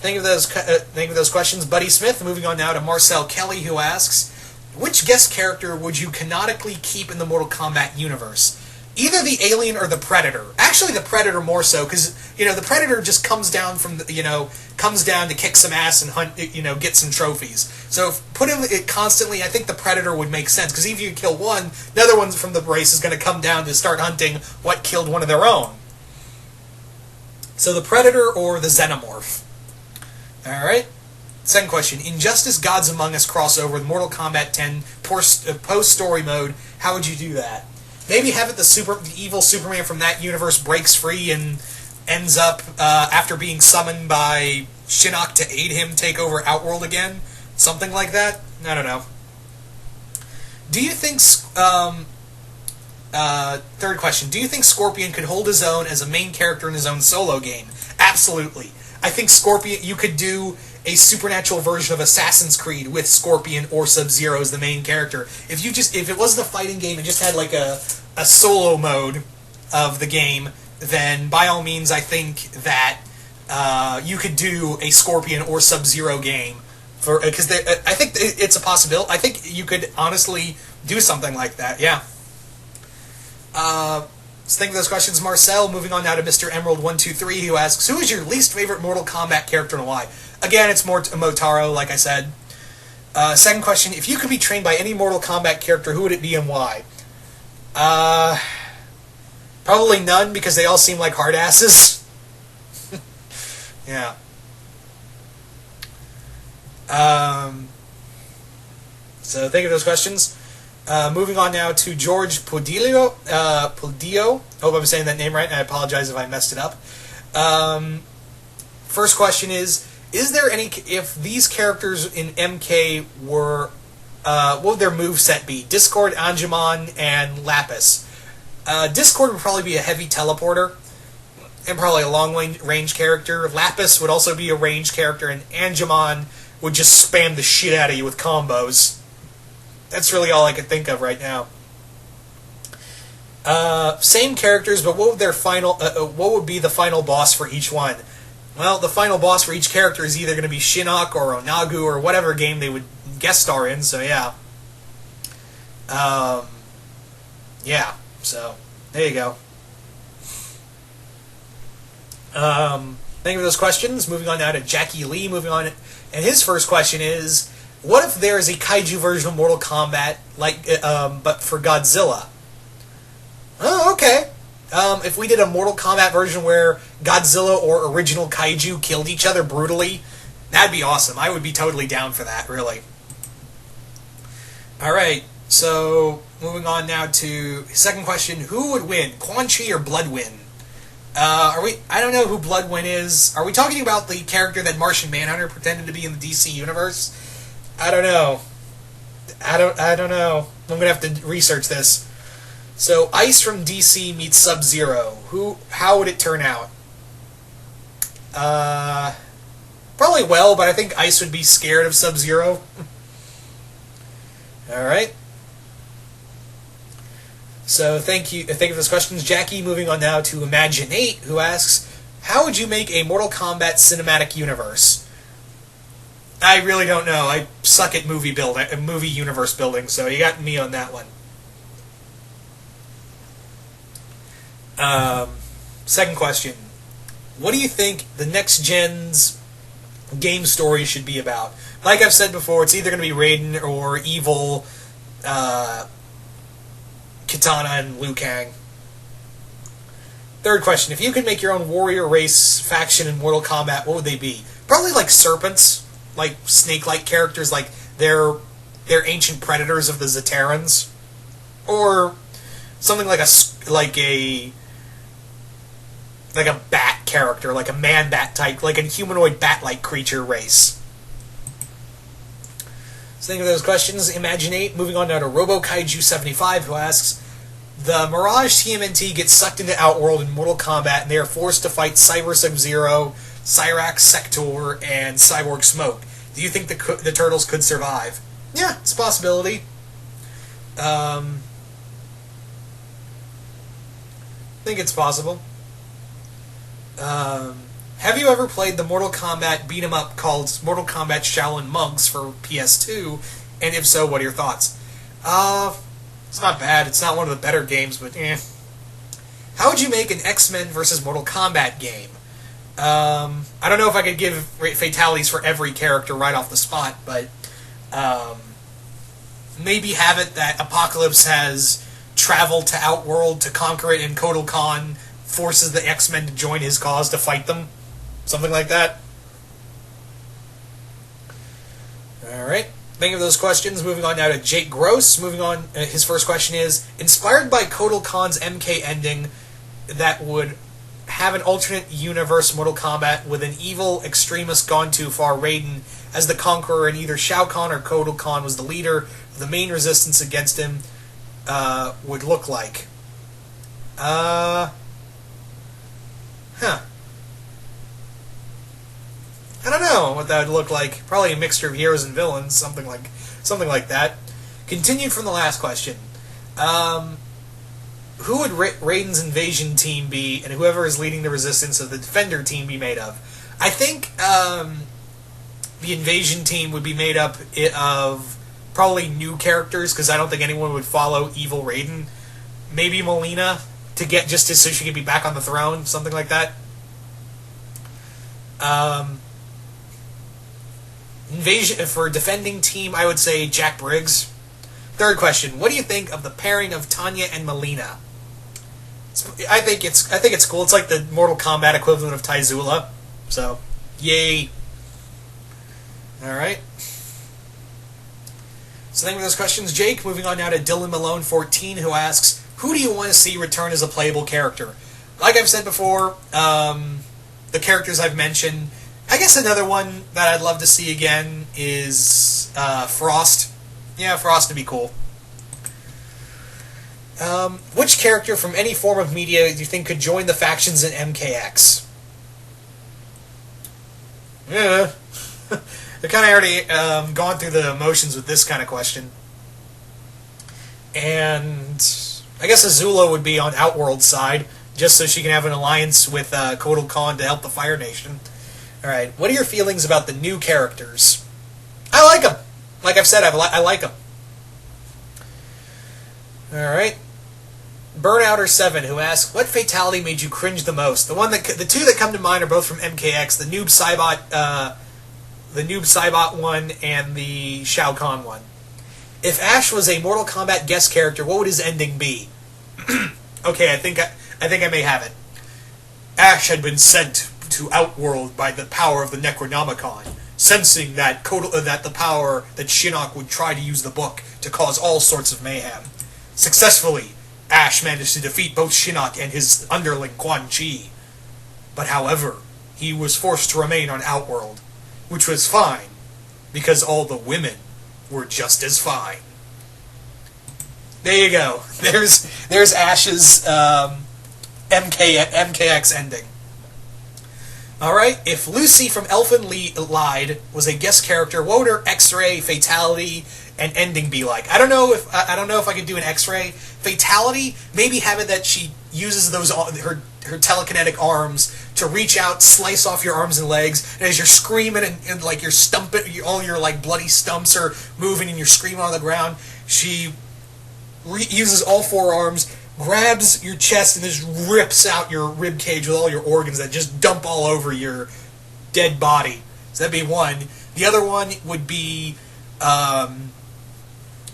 Thank you for those questions, Buddy Smith. Moving on now to Marcel Kelly, who asks, which guest character would you canonically keep in the Mortal Kombat universe? Either the Alien or the Predator. Actually, the Predator more so, because, the Predator just comes down comes down to kick some ass and hunt, get some trophies. So, put him constantly, I think the Predator would make sense, because if you kill one, the other one from the race is going to come down to start hunting what killed one of their own. So, the Predator or the Xenomorph. Alright. Second question. Injustice Gods Among Us crossover with Mortal Kombat 10 post-story mode. How would you do that? Maybe have it the evil Superman from that universe breaks free and ends up, after being summoned by Shinnok to aid him, take over Outworld again? Something like that? I don't know. Do you think... third question. Do you think Scorpion could hold his own as a main character in his own solo game? Absolutely. I think Scorpion, you could do a supernatural version of Assassin's Creed with Scorpion or Sub-Zero as the main character. If it wasn't a fighting game and just had like a solo mode of the game, then by all means I think that you could do a Scorpion or Sub-Zero game because I think it's a possibility. I think you could honestly do something like that. Yeah. Let's think of those questions, Marcel. Moving on now to Mr. Emerald123, who asks, who is your least favorite Mortal Kombat character and why? Again, it's Motaro, like I said. Second question, if you could be trained by any Mortal Kombat character, who would it be and why? Probably none, because they all seem like hard asses. Yeah. So think of those questions. Moving on now to George Podillo. Hope I'm saying that name right, and I apologize if I messed it up. First question is there any... If these characters in MK were... what would their moveset be? Discord, Angemon, and Lapis. Discord would probably be a heavy teleporter, and probably a long-range character. Lapis would also be a ranged character, and Angemon would just spam the shit out of you with combos. That's really all I can think of right now. Same characters, but what would be the final boss for each one? Well, the final boss for each character is either going to be Shinnok or Onagu or whatever game they would guest star in, so yeah. Yeah, so there you go. Thank you for those questions. Moving on now to Jackie Lee. Moving on, and his first question is: what if there is a kaiju version of Mortal Kombat, but for Godzilla? Oh, okay. If we did a Mortal Kombat version where Godzilla or original kaiju killed each other brutally, that'd be awesome. I would be totally down for that, really. Alright, so moving on now to his second question. Who would win, Quan Chi or Bloodwind? I don't know who Bloodwind is. Are we talking about the character that Martian Manhunter pretended to be in the DC universe? I don't know. I don't know. I'm gonna have to research this. So, Ice from DC meets Sub-Zero. How would it turn out? Probably well, but I think Ice would be scared of Sub-Zero. Alright. So, thank you for those questions, Jackie. Moving on now to Imagine8, who asks, how would you make a Mortal Kombat cinematic universe? I really don't know. I suck at movie universe building, so you got me on that one. Second question. What do you think the next gen's game story should be about? Like I've said before, it's either going to be Raiden or Evil, Kitana, and Liu Kang. Third question. If you could make your own warrior race faction in Mortal Kombat, what would they be? Probably like serpents, like snake-like characters, like they're ancient predators of the Zaterrans, or something like a bat character, like a man-bat type, like a humanoid bat-like creature race. So think of those questions. Imagine8. Moving on now to RoboKaiju75, who asks, the Mirage TMNT gets sucked into Outworld in Mortal Kombat, and they are forced to fight Cyber Sub-Zero, Cyrax Sector, and Cyborg Smoke. Do you think the Turtles could survive? Yeah, it's a possibility. I think it's possible. Have you ever played the Mortal Kombat beat-em-up called Mortal Kombat Shaolin Monks for PS2? And if so, what are your thoughts? It's not bad. It's not one of the better games, but eh. How would you make an X-Men versus Mortal Kombat game? I don't know if I could give fatalities for every character right off the spot, but maybe have it that Apocalypse has traveled to Outworld to conquer it, and Kotal Khan forces the X-Men to join his cause to fight them. Something like that. Alright. Thank you for those questions. Moving on now to Jake Gross. Moving on, his first question is, inspired by Kotal Khan's MK ending that would have an alternate universe Mortal Kombat with an evil extremist gone too far Raiden as the conqueror, and either Shao Kahn or Kotal Khan was the leader, the main resistance against him would look like. I don't know what that would look like. Probably a mixture of heroes and villains, something like that. Continued from the last question. Who would Raiden's invasion team be, and whoever is leading the resistance of the defender team be made of? I think the invasion team would be made up of probably new characters, because I don't think anyone would follow evil Raiden. Maybe Melina so she could be back on the throne, something like that. Invasion for defending team, I would say Jack Briggs. Third question: what do you think of the pairing of Tanya and Melina? I think it's cool. It's like the Mortal Kombat equivalent of Taizula. So, yay! All right. So thank you for those questions, Jake. Moving on now to Dylan Malone 14, who asks, who do you want to see return as a playable character? Like I've said before, the characters I've mentioned. I guess another one that I'd love to see again is Frost. Yeah, Frost would be cool. Which character from any form of media do you think could join the factions in MKX? Yeah. They've kind of already gone through the motions with this kind of question. And I guess Azula would be on Outworld's side, just so she can have an alliance with Kotal Khan to help the Fire Nation. Alright, what are your feelings about the new characters? I like them. Like I've said, I like them. Alright. Burnouter7, who asks, what fatality made you cringe the most? The two that come to mind are both from MKX, the Noob Saibot one and the Shao Kahn one. If Ash was a Mortal Kombat guest character, what would his ending be? Okay, I think I may have it. Ash had been sent to Outworld by the power of the Necronomicon, sensing that the power that Shinnok would try to use the book to cause all sorts of mayhem. Successfully, Ash managed to defeat both Shinnok and his underling Quan Chi. But however, he was forced to remain on Outworld, which was fine, because all the women were just as fine. There you go. There's Ash's MKX ending. Alright, if Lucy from Elfen Lied was a guest character, what would her X-ray, fatality, and ending be like? I don't know if I could do an X-ray. Fatality, maybe have it that she uses her telekinetic arms to reach out, slice off your arms and legs, and as you're screaming and like you're stumping, all your like bloody stumps are moving and you're screaming on the ground, she uses all four arms, grabs your chest, and just rips out your rib cage with all your organs that just dump all over your dead body. So that'd be one. The other one would be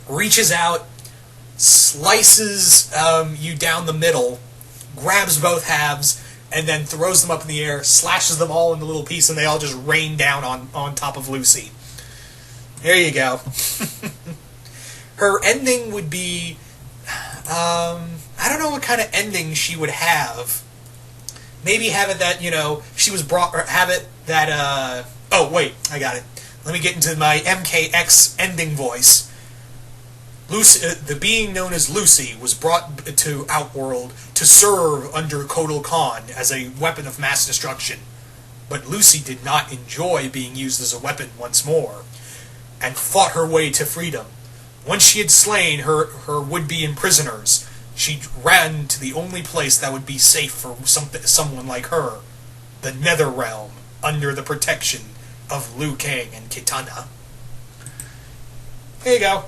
reaches out, slices you down the middle, grabs both halves, and then throws them up in the air, slashes them all into little pieces, and they all just rain down on top of Lucy. There you go. Her ending would be... I don't know what kind of ending she would have. Maybe have it that, she was brought... Or have it that, oh, wait, I got it. Let me get into my MKX ending voice. Lucy, the being known as Lucy was brought to Outworld to serve under Kotal Khan as a weapon of mass destruction. But Lucy did not enjoy being used as a weapon once more, and fought her way to freedom. Once she had slain her would-be imprisoners, she ran to the only place that would be safe for someone like her, the Netherrealm, under the protection of Liu Kang and Kitana. There you go.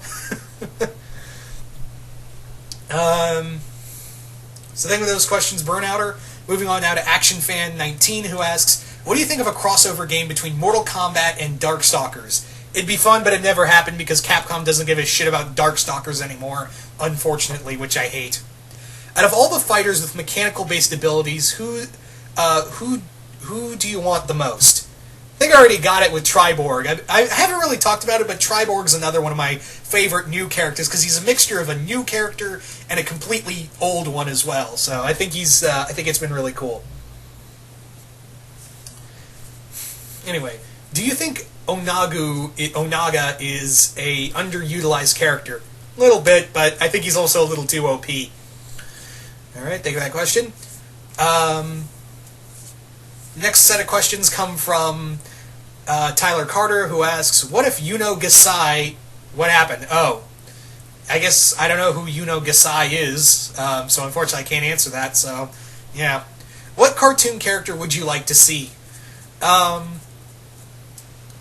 So thank you for those questions, Burnouter. Moving on now to ActionFan19, who asks, what do you think of a crossover game between Mortal Kombat and Darkstalkers? It'd be fun, but it never happened because Capcom doesn't give a shit about Darkstalkers anymore, unfortunately, which I hate. Out of all the fighters with mechanical-based abilities, who do you want the most? I think I already got it with Triborg. I haven't really talked about it, but Triborg's another one of my favorite new characters because he's a mixture of a new character and a completely old one as well. So I think I think it's been really cool. Anyway, do you think Onaga is a underutilized character? A little bit, but I think he's also a little too OP. All right, thank you for that question. Next set of questions come from Tyler Carter, who asks, what if Yuno Gasai... What happened? Oh, I guess I don't know who Yuno Gasai is, so unfortunately I can't answer that, so, yeah. What cartoon character would you like to see?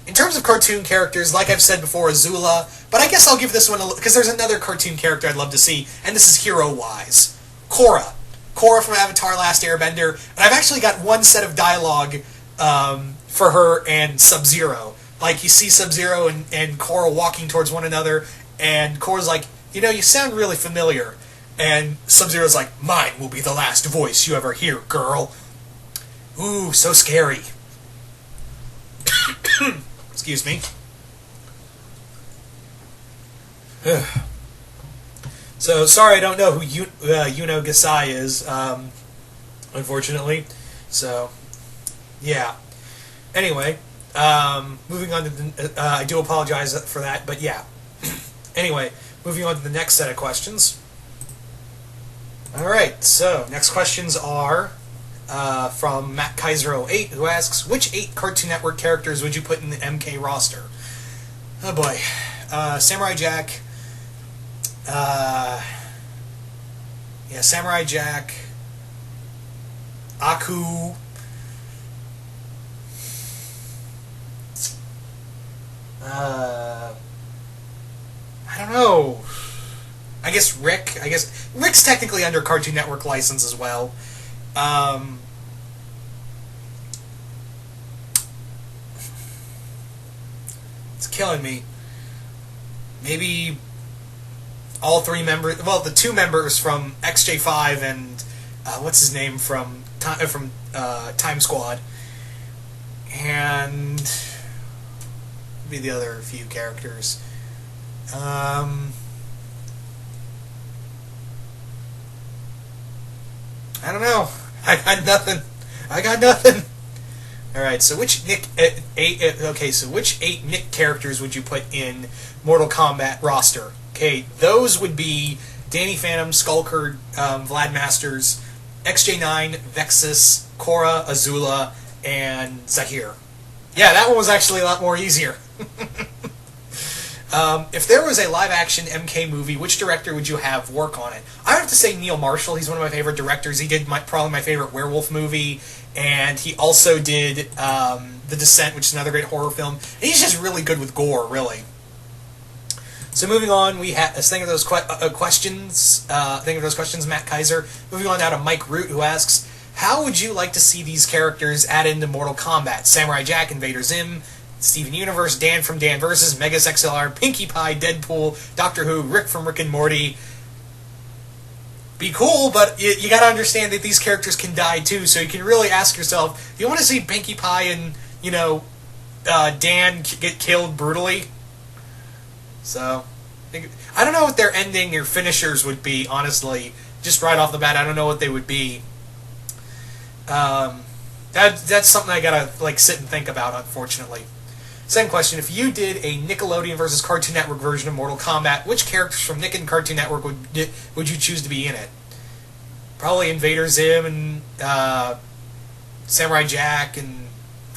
In terms of cartoon characters, like I've said before, Azula, but I guess I'll give this one a look, because there's another cartoon character I'd love to see, and this is hero-wise. Korra. Korra from Avatar Last Airbender, and I've actually got one set of dialogue for her and Sub-Zero. Like, you see Sub-Zero and Korra walking towards one another, and Korra's like, you sound really familiar. And Sub-Zero's like, mine will be the last voice you ever hear, girl. Ooh, so scary. Excuse me. So, sorry I don't know who Yuno Gasai is, unfortunately. So, yeah. Anyway, moving on to the... I do apologize for that, but yeah. Anyway, moving on to the next set of questions. Alright, so, next questions are from Matt Kaiser08, who asks, which 8 Cartoon Network characters would you put in the MK roster? Oh boy. Samurai Jack... Samurai Jack, Aku, I don't know. I guess Rick. I guess Rick's technically under Cartoon Network license as well. It's killing me. Maybe all three members. Well, the two members from XJ5 and what's his name from Time Squad, and maybe the other few characters. I don't know. I got nothing. All right. So which Nick? So which 8 Nick characters would you put in Mortal Kombat roster? Okay, those would be Danny Phantom, Skullcurd, Vlad Masters, XJ9, Vexus, Korra, Azula, and Zahir. Yeah, that one was actually a lot more easier. If there was a live-action MK movie, which director would you have work on it? I have to say Neil Marshall. He's one of my favorite directors. He did probably my favorite werewolf movie, and he also did The Descent, which is another great horror film. And he's just really good with gore, really. So moving on, we have think of those questions. Think of those questions, Matt Kaiser. Moving on now to Mike Root, who asks, "How would you like to see these characters added into Mortal Kombat? Samurai Jack, Invader Zim, Steven Universe, Dan from Dan vs, Megas XLR, Pinkie Pie, Deadpool, Doctor Who, Rick from Rick and Morty." Be cool, but you got to understand that these characters can die too. So you can really ask yourself, do you want to see Pinkie Pie and Dan get killed brutally? So, I don't know what their ending or finishers would be, honestly. Just right off the bat, I don't know what they would be. That's something I gotta sit and think about, unfortunately. Second question, if you did a Nickelodeon versus Cartoon Network version of Mortal Kombat, which characters from Nick and Cartoon Network would you choose to be in it? Probably Invader Zim and Samurai Jack, and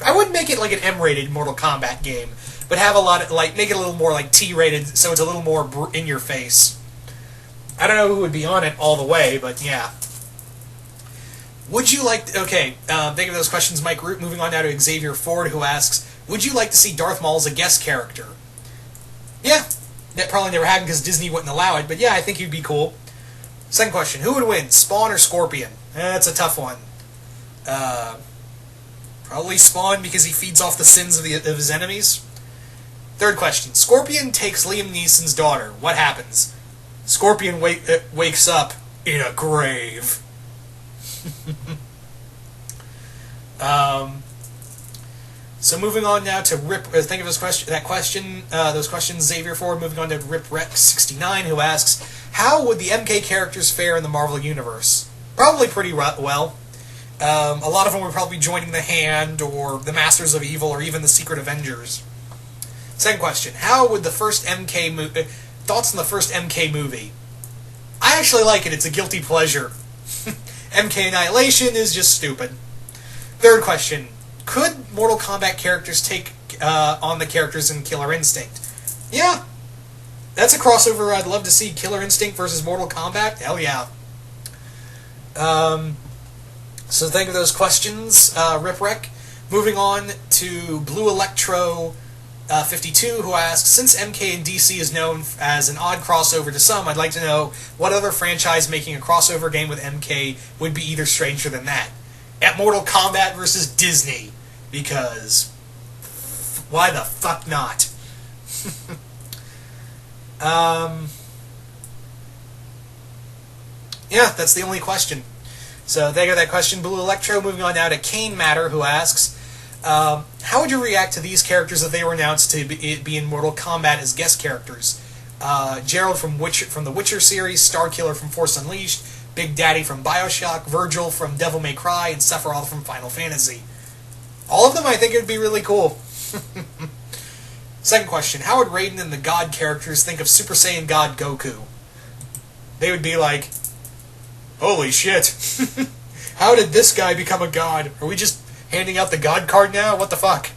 I wouldn't make it like an M-rated Mortal Kombat game, but have a lot of make it a little more T-rated, so it's a little more in your face. I don't know who would be on it all the way, but yeah. Would you like? Think of those questions, Mike Root. Moving on now to Xavier Ford, who asks, "Would you like to see Darth Maul as a guest character?" Yeah, that probably never happened because Disney wouldn't allow it, but yeah, I think he'd be cool. Second question, who would win, Spawn or Scorpion? That's a tough one. Probably Spawn because he feeds off the sins of his enemies. Third question, Scorpion takes Liam Neeson's daughter. What happens? Scorpion wakes up in a grave. So moving on now to Rip. Think of those questions, Xavier Ford. Moving on to RipRec69, who asks, "How would the MK characters fare in the Marvel Universe?" Probably pretty well. A lot of them would probably be joining the Hand, or the Masters of Evil, or even the Secret Avengers. Second question, how would the first MK movie... Thoughts on the first MK movie? I actually like it. It's a guilty pleasure. MK Annihilation is just stupid. Third question, could Mortal Kombat characters take on the characters in Killer Instinct? Yeah. That's a crossover I'd love to see. Killer Instinct versus Mortal Kombat? Hell yeah. So think of those questions, RipRec. Moving on to Blue Electro 52, who asks, "Since MK and DC is known as an odd crossover to some, I'd like to know what other franchise making a crossover game with MK would be either stranger than that. At Mortal Kombat versus Disney, because why the fuck not?" Yeah, that's the only question. So thank you for that question, Blue Electro. Moving on now to Kane Matter, who asks, "How would you react to these characters if they were announced to be in Mortal Kombat as guest characters? Gerald from the Witcher series, Starkiller from Force Unleashed, Big Daddy from Bioshock, Virgil from Devil May Cry, and Sephiroth from Final Fantasy." All of them, I think it would be really cool. Second question, how would Raiden and the God characters think of Super Saiyan God Goku? They would be like, holy shit. How did this guy become a god? Are we just handing out the god card now? What the fuck?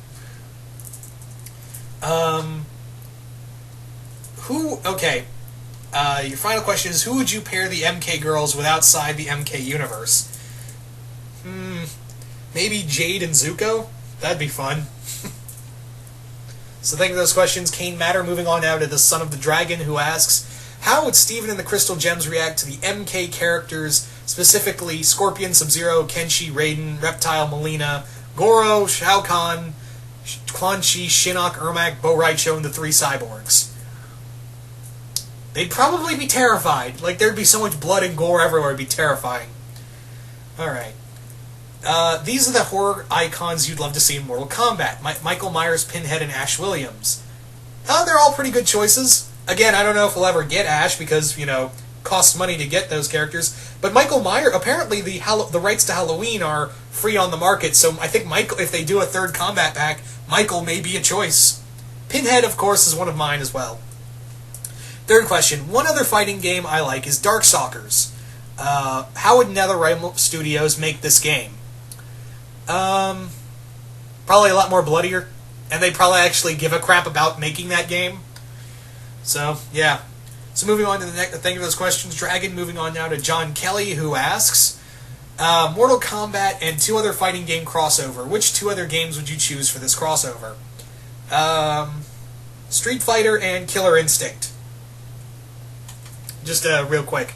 Your final question is, who would you pair the MK girls with outside the MK universe? Maybe Jade and Zuko? That'd be fun. So thank you for those questions, Kane Matter. Moving on now to the Son of the Dragon, who asks, How would Steven and the Crystal Gems react to the MK characters, specifically Scorpion, Sub-Zero, Kenshi, Raiden, Reptile, Melina, Goro, Shao Kahn, Quan Chi, Shinnok, Ermac, Bo' Rai Cho, and the three cyborgs? They'd probably be terrified. Like, there'd be so much blood and gore everywhere, it'd be terrifying. Alright. These are the horror icons you'd love to see in Mortal Kombat. Michael Myers, Pinhead, and Ash Williams. They're all pretty good choices. Again, I don't know if we'll ever get Ash because, costs money to get those characters. But Michael Myers, apparently the rights to Halloween are free on the market, so I think Michael, if they do a third Kombat pack, Michael may be a choice. Pinhead, of course, is one of mine as well. Third question. One other fighting game I like is Darkstalkers. How would NetherRealm Studios make this game? Probably a lot more bloodier, and they probably actually give a crap about making that game. So, yeah. So moving on to the next, thank you for those questions, Dragon. Moving on now to John Kelly, who asks, Mortal Kombat and two other fighting game crossover. Which two other games would you choose for this crossover? Street Fighter and Killer Instinct. Just real quick.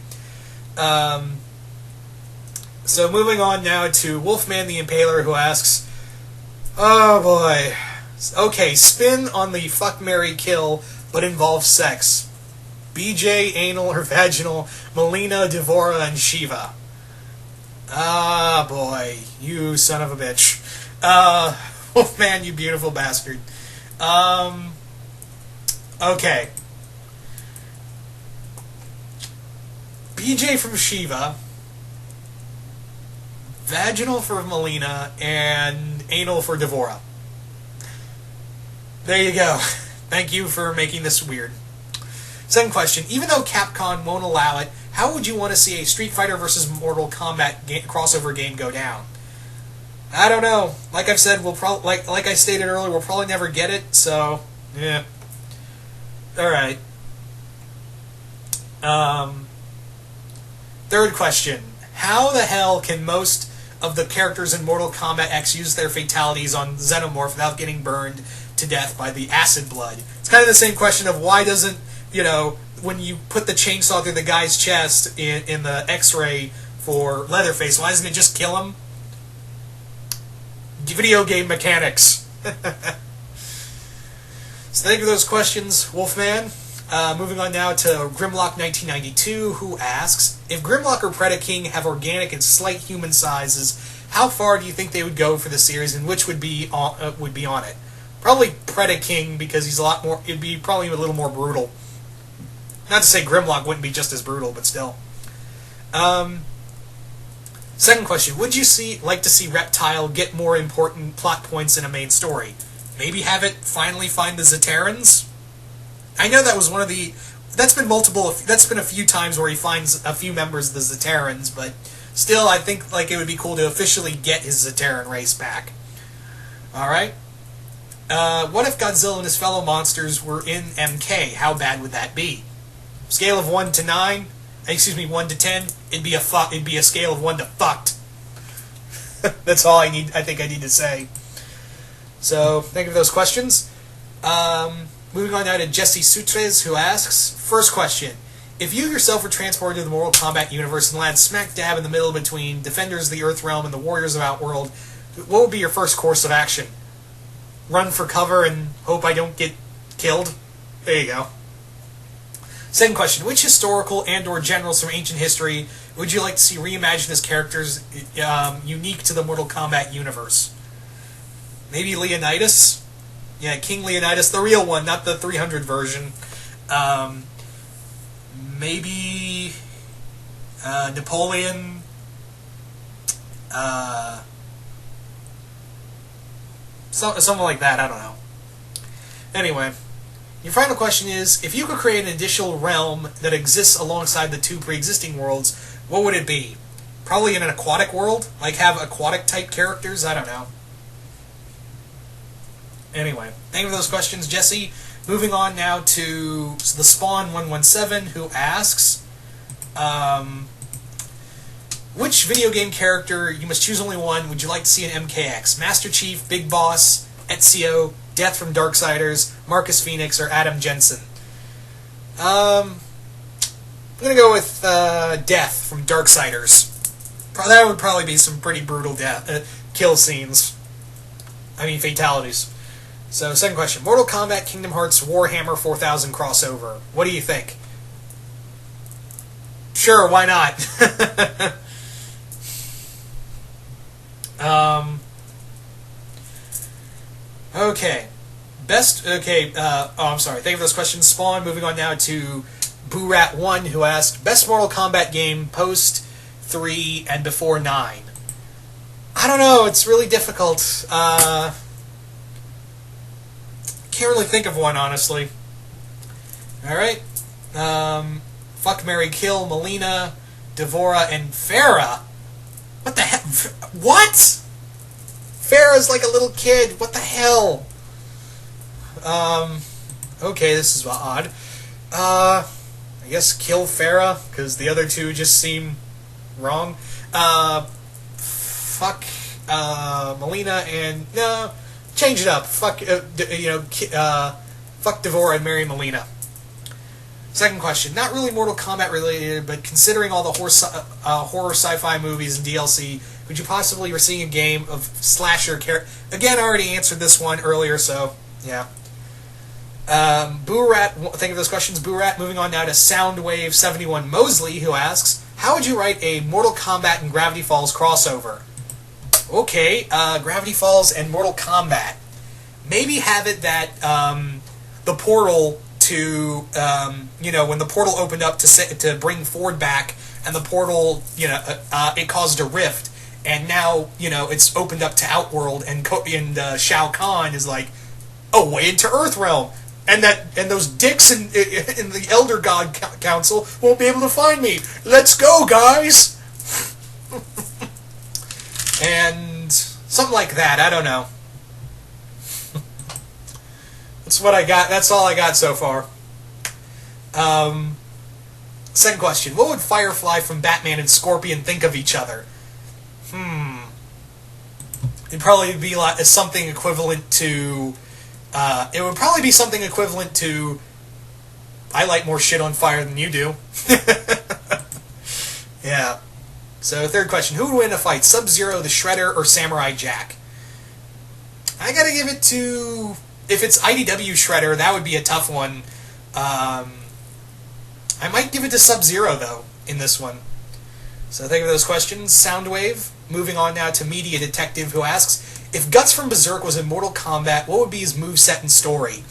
So moving on now to Wolfman the Impaler, who asks, oh boy. Okay, spin on the fuck, marry, kill, but involves sex. BJ, anal or vaginal, Melina, Devora, and Shiva. Ah, boy. You son of a bitch. Wolfman, you beautiful bastard. Okay. BJ from Shiva, vaginal for Melina, and anal for Devora. There you go. Thank you for making this weird. Second question. Even though Capcom won't allow it, how would you want to see a Street Fighter vs. Mortal Kombat crossover game go down? I don't know. Like I've said, we'll like I stated earlier, we'll probably never get it, so yeah. Alright. Third question. How the hell can most of the characters in Mortal Kombat X use their fatalities on Xenomorph without getting burned to death by the acid blood? It's kind of the same question of why doesn't, when you put the chainsaw through the guy's chest in the X-ray for Leatherface, why doesn't it just kill him? Video game mechanics. So thank you for those questions, Wolfman. Moving on now to Grimlock1992, who asks, if Grimlock or Predaking have organic and slight human sizes, how far do you think they would go for the series, and which would be on it? Probably Predaking, because he's a lot more. It'd be probably a little more brutal. Not to say Grimlock wouldn't be just as brutal, but still. Second question: would you like to see Reptile get more important plot points in a main story? Maybe have it finally find the Zaterrans? I know that was one of the... That's been a few times where he finds a few members of the Zaterrans, but still, I think it would be cool to officially get his Zaterran race back. Alright? What if Godzilla and his fellow monsters were in MK? How bad would that be? Scale of 1 to 10, it'd be a scale of 1 to fucked. That's all I think I need to say. So, thank you for those questions. Moving on now to Jesse Sutres, who asks, first question, if you yourself were transported to the Mortal Kombat universe and landed smack dab in the middle between Defenders of the Earth Realm and the Warriors of Outworld, what would be your first course of action? Run for cover and hope I don't get killed? There you go. Second question, which historical and or generals from ancient history would you like to see reimagined as characters unique to the Mortal Kombat universe? Maybe Leonidas? Yeah, King Leonidas, the real one, not the 300 version. Maybe Napoleon. Something like that, I don't know. Anyway, your final question is, if you could create an additional realm that exists alongside the two pre-existing worlds, what would it be? Probably in an aquatic world? Like have aquatic-type characters? I don't know. Anyway, thank you for those questions, Jesse. Moving on now to the Spawn117, who asks, which video game character, you must choose only one, would you like to see in MKX? Master Chief, Big Boss, Ezio, Death from Darksiders, Marcus Phoenix, or Adam Jensen? I'm gonna go with Death from Darksiders. That would probably be some pretty brutal kill scenes. I mean, fatalities. So, second question. Mortal Kombat Kingdom Hearts Warhammer 4000 crossover. What do you think? Sure, why not? Okay. I'm sorry. Thank you for those questions, Spawn. Moving on now to BooRat1, who asked, best Mortal Kombat game post 3 and before 9. I don't know. It's really difficult. Can't really think of one, honestly. Alright. Fuck, marry, kill, Melina, Devora, and Farah. What the hell? What? Farah's like a little kid. What the hell? Okay, this is odd. I guess kill Farah, because the other two just seem wrong. Fuck, Melina and... No, change it up. Fuck, fuck Devora and marry Melina. Second question. Not really Mortal Kombat related, but considering all the horror sci-fi movies and DLC, would you possibly be seeing a game of slasher character? Again, I already answered this one earlier, so yeah. BooRat, thank you for those questions, BooRat. Moving on now to Soundwave71 Mosley, who asks, how would you write a Mortal Kombat and Gravity Falls crossover? Okay, Gravity Falls and Mortal Kombat. Maybe have it that the portal to, when the portal opened up to bring Ford back, and the portal, it caused a rift, and now, it's opened up to Outworld, and Shao Kahn is like, oh, way into Earthrealm, and those dicks in the Elder God Council won't be able to find me. Let's go, guys! And something like that. I don't know. That's what I got. That's all I got so far. Second question. What would Firefly from Batman and Scorpion think of each other? It'd probably be like something equivalent to... it would probably be something equivalent to... I light more shit on fire than you do. Yeah. So, third question. Who would win a fight? Sub-Zero, the Shredder, or Samurai Jack? I gotta give it to... If it's IDW Shredder, that would be a tough one. I might give it to Sub-Zero, though, in this one. So thank you for those questions, Soundwave. Moving on now to Media Detective, who asks, if Guts from Berserk was in Mortal Kombat, what would be his moveset and story?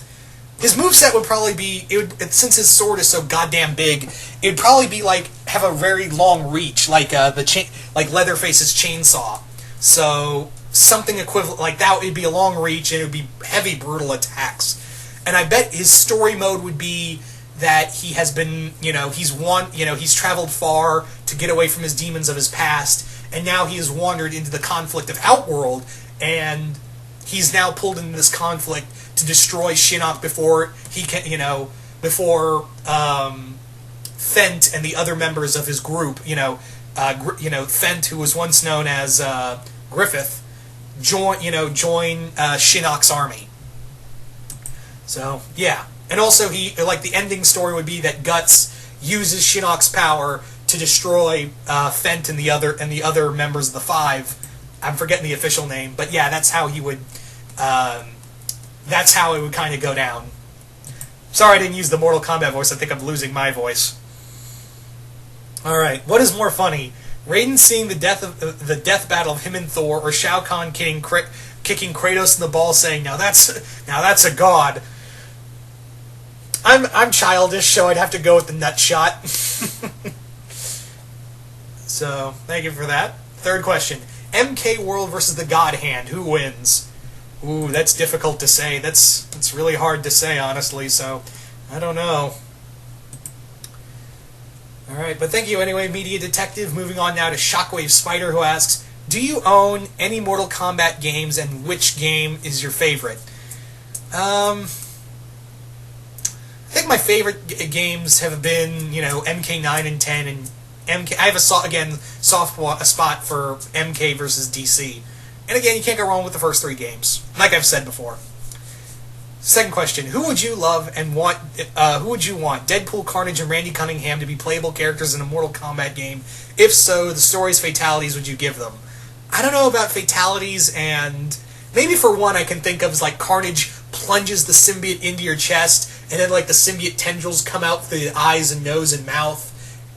His moveset would probably be, since his sword is so goddamn big, it would probably be like, have a very long reach, like like Leatherface's chainsaw. So, something equivalent, like that would be a long reach, and it would be heavy, brutal attacks. And I bet his story mode would be that he has been, he's traveled far to get away from his demons of his past, and now he has wandered into the conflict of Outworld, and he's now pulled into this conflict to destroy Shinnok before he can, before Fent and the other members of his group, Fent, who was once known as Griffith, join Shinnok's army. So yeah, and also the ending story would be that Guts uses Shinnok's power to destroy Fent and the other members of the Five. I'm forgetting the official name, but yeah, that's how he would. That's how it would kind of go down. Sorry I didn't use the Mortal Kombat voice. I think I'm losing my voice. All right, what is more funny? Raiden seeing the death battle of him and Thor, or Shao Kahn kicking Kratos in the balls, saying, "Now that's a god." I'm childish, so I'd have to go with the nut shot. So thank you for that. Third question: MK World versus the God Hand. Who wins? Ooh, that's difficult to say. That's really hard to say, honestly. So I don't know. All right, but thank you anyway, Media Detective. Moving on now to Shockwave Spider, who asks, do you own any Mortal Kombat games, and which game is your favorite? I think my favorite games have been, MK9 and 10, and MK. I have a soft spot for MK versus DC. And again, you can't go wrong with the first three games, like I've said before. Second question: Who would you love and want? Who would you want? Deadpool, Carnage, and Randy Cunningham to be playable characters in a Mortal Kombat game? If so, the story's fatalities would you give them? I don't know about fatalities, and maybe for one I can think of is like Carnage plunges the symbiote into your chest, and then like the symbiote tendrils come out through the eyes and nose and mouth,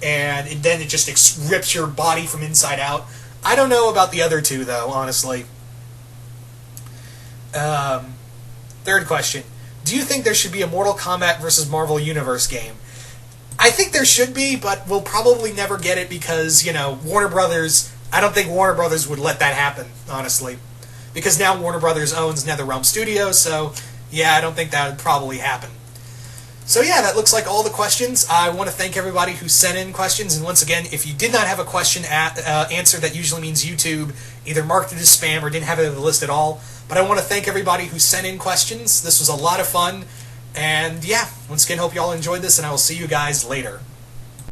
and then it just rips your body from inside out. I don't know about the other two though, honestly. Third question: Do you think there should be a Mortal Kombat versus Marvel Universe game? I think there should be, but we'll probably never get it because, Warner Brothers... I don't think Warner Brothers would let that happen, honestly. Because now Warner Brothers owns NetherRealm Studios, so yeah, I don't think that would probably happen. So yeah, that looks like all the questions. I want to thank everybody who sent in questions, and once again, if you did not have a question answered, that usually means YouTube either marked it as spam or didn't have it on the list at all. But I want to thank everybody who sent in questions. This was a lot of fun. And yeah, once again, hope you all enjoyed this, and I will see you guys later.